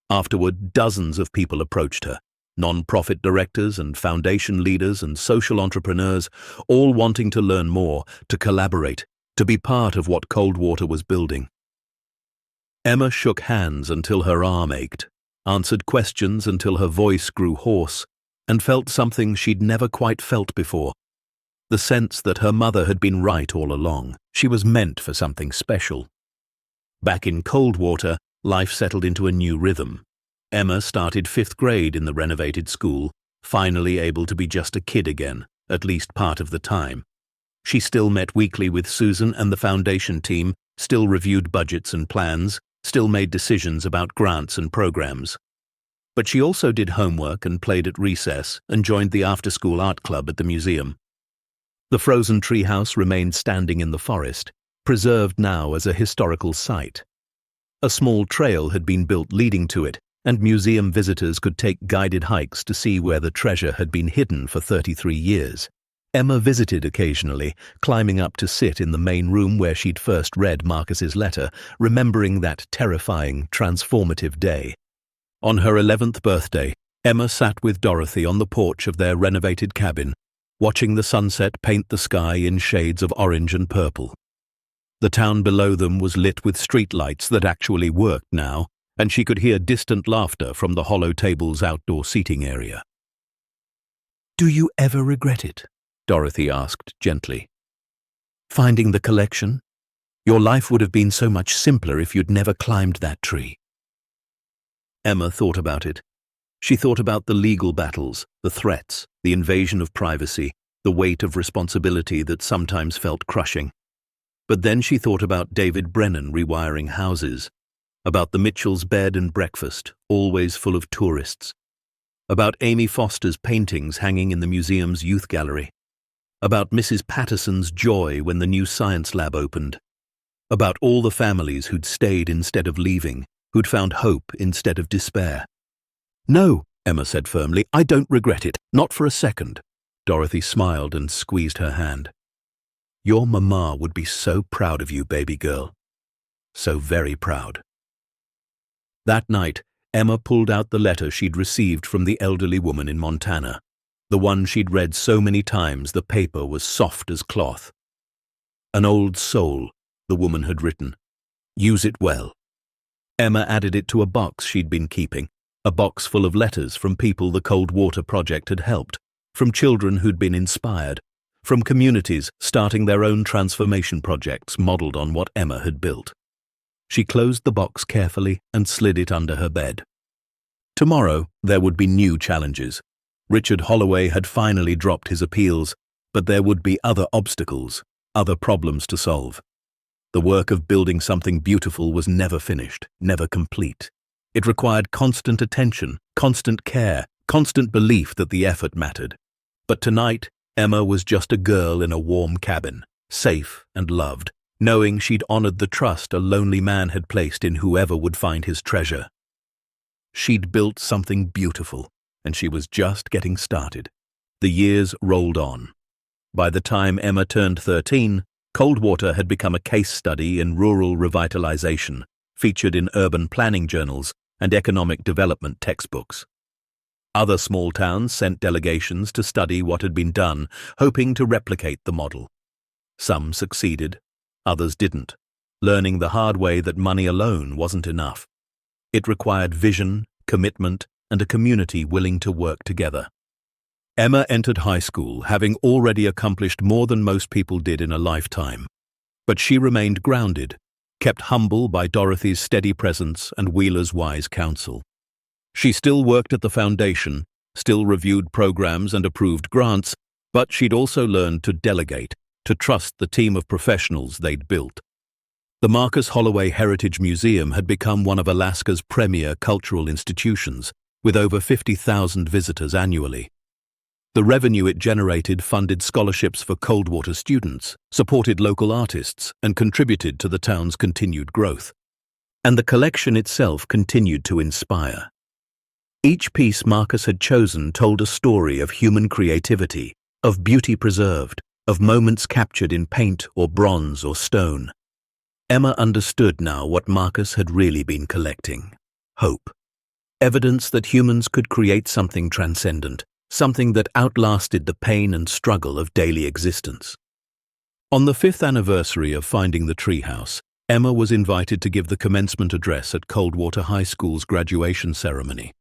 Afterward, dozens of people approached her, non-profit directors and foundation leaders and social entrepreneurs, all wanting to learn more, to collaborate, to be part of what Coldwater was building. Emma shook hands until her arm ached, answered questions until her voice grew hoarse, and felt something she'd never quite felt before. The sense that her mother had been right all along. She was meant for something special. Back in Coldwater, life settled into a new rhythm. Emma started 5th grade in the renovated school, finally able to be just a kid again, at least part of the time. She still met weekly with Susan and the foundation team, still reviewed budgets and plans, still made decisions about grants and programs. But she also did homework and played at recess and joined the after-school art club at the museum. The frozen treehouse remained standing in the forest, preserved now as a historical site. A small trail had been built leading to it, and museum visitors could take guided hikes to see where the treasure had been hidden for 33 years. Emma visited occasionally, climbing up to sit in the main room where she'd first read Marcus's letter, remembering that terrifying, transformative day. On her 11th birthday, Emma sat with Dorothy on the porch of their renovated cabin, watching the sunset paint the sky in shades of orange and purple. The town below them was lit with streetlights that actually worked now, and she could hear distant laughter from the hollow table's outdoor seating area. "Do you ever regret it?" Dorothy asked gently. "Finding the collection? Your life would have been so much simpler if you'd never climbed that tree." Emma thought about it. She thought about the legal battles, the threats, the invasion of privacy, the weight of responsibility that sometimes felt crushing. But then she thought about David Brennan rewiring houses, about the Mitchell's bed and breakfast, always full of tourists, about Amy Foster's paintings hanging in the museum's youth gallery, about Mrs. Patterson's joy when the new science lab opened, about all the families who'd stayed instead of leaving, who'd found hope instead of despair. "No," Emma said firmly, "I don't regret it, not for a second." Dorothy smiled and squeezed her hand. "Your mama would be so proud of you, baby girl. So very proud." That night, Emma pulled out the letter she'd received from the elderly woman in Montana. The one she'd read so many times the paper was soft as cloth. "An old soul," the woman had written. "Use it well." Emma added it to a box she'd been keeping, a box full of letters from people the Coldwater Project had helped, from children who'd been inspired, from communities starting their own transformation projects modeled on what Emma had built. She closed the box carefully and slid it under her bed. Tomorrow, there would be new challenges. Richard Holloway had finally dropped his appeals, but there would be other obstacles, other problems to solve. The work of building something beautiful was never finished, never complete. It required constant attention, constant care, constant belief that the effort mattered. But tonight, Emma was just a girl in a warm cabin, safe and loved, knowing she'd honored the trust a lonely man had placed in whoever would find his treasure. She'd built something beautiful, and she was just getting started. The years rolled on. By the time Emma turned 13, Coldwater had become a case study in rural revitalization, featured in urban planning journals and economic development textbooks. Other small towns sent delegations to study what had been done, hoping to replicate the model. Some succeeded, others didn't, learning the hard way that money alone wasn't enough. It required vision, commitment, and a community willing to work together. Emma entered high school, having already accomplished more than most people did in a lifetime. But she remained grounded, kept humble by Dorothy's steady presence and Wheeler's wise counsel. She still worked at the foundation, still reviewed programs and approved grants, but she'd also learned to delegate, to trust the team of professionals they'd built. The Marcus Holloway Heritage Museum had become one of Alaska's premier cultural institutions, with over 50,000 visitors annually. The revenue it generated funded scholarships for Coldwater students, supported local artists, and contributed to the town's continued growth. And the collection itself continued to inspire. Each piece Marcus had chosen told a story of human creativity, of beauty preserved, of moments captured in paint or bronze or stone. Emma understood now what Marcus had really been collecting: hope. Evidence that humans could create something transcendent, something that outlasted the pain and struggle of daily existence. On the 5th anniversary of finding the Treehouse, Emma was invited to give the commencement address at Coldwater High School's graduation ceremony.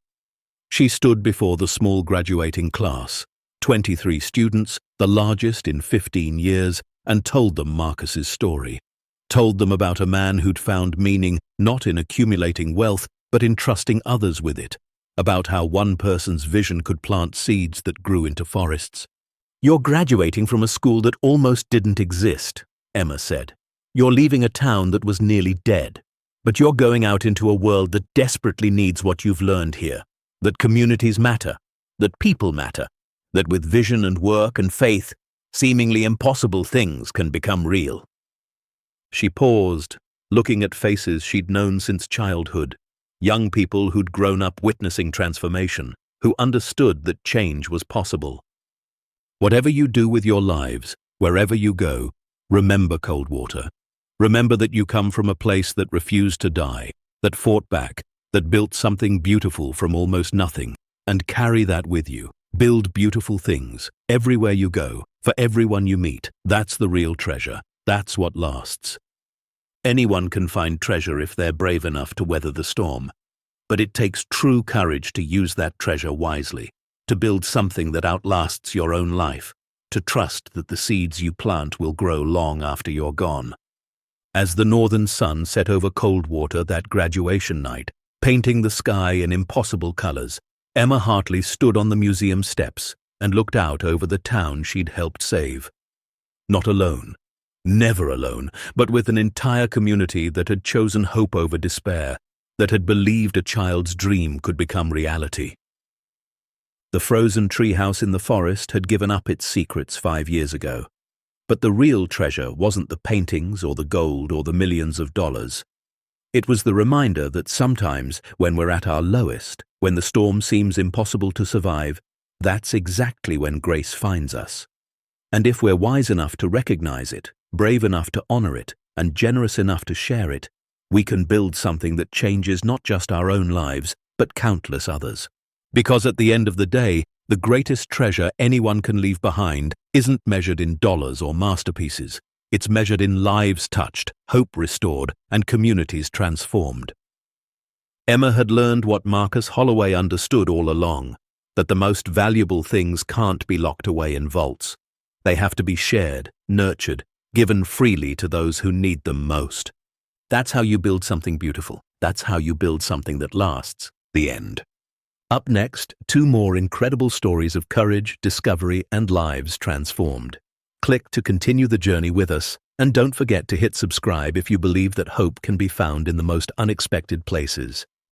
She stood before the small graduating class, 23 students, the largest in 15 years, and told them Marcus's story. Told them about a man who'd found meaning not in accumulating wealth, but in trusting others with it. About how one person's vision could plant seeds that grew into forests. "You're graduating from a school that almost didn't exist," Emma said. "You're leaving a town that was nearly dead. But you're going out into a world that desperately needs what you've learned here. That communities matter, that people matter, that with vision and work and faith, seemingly impossible things can become real." She paused, looking at faces she'd known since childhood, young people who'd grown up witnessing transformation, who understood that change was possible. Whatever you do with your lives, wherever you go, remember Coldwater. Remember that you come from a place that refused to die, that fought back, that built something beautiful from almost nothing, and carry that with you. Build beautiful things, everywhere you go, for everyone you meet. That's the real treasure. That's what lasts. Anyone can find treasure if they're brave enough to weather the storm. But it takes true courage to use that treasure wisely, to build something that outlasts your own life, to trust that the seeds you plant will grow long after you're gone. As the northern sun set over Coldwater that graduation night, painting the sky in impossible colors, Emma Hartley stood on the museum steps and looked out over the town she'd helped save. Not alone. Never alone, but with an entire community that had chosen hope over despair, that had believed a child's dream could become reality. The frozen treehouse in the forest had given up its secrets 5 years ago. But the real treasure wasn't the paintings or the gold or the millions of dollars. It was the reminder that sometimes, when we're at our lowest, when the storm seems impossible to survive, that's exactly when grace finds us. And if we're wise enough to recognize it, brave enough to honor it, and generous enough to share it, we can build something that changes not just our own lives, but countless others. Because at the end of the day, the greatest treasure anyone can leave behind isn't measured in dollars or masterpieces. It's measured in lives touched, hope restored, and communities transformed. Emma had learned what Marcus Holloway understood all along, that the most valuable things can't be locked away in vaults. They have to be shared, nurtured, given freely to those who need them most. That's how you build something beautiful. That's how you build something that lasts. The end. Up next, 2 more incredible stories of courage, discovery, and lives transformed. Click to continue the journey with us, and don't forget to hit subscribe if you believe that hope can be found in the most unexpected places.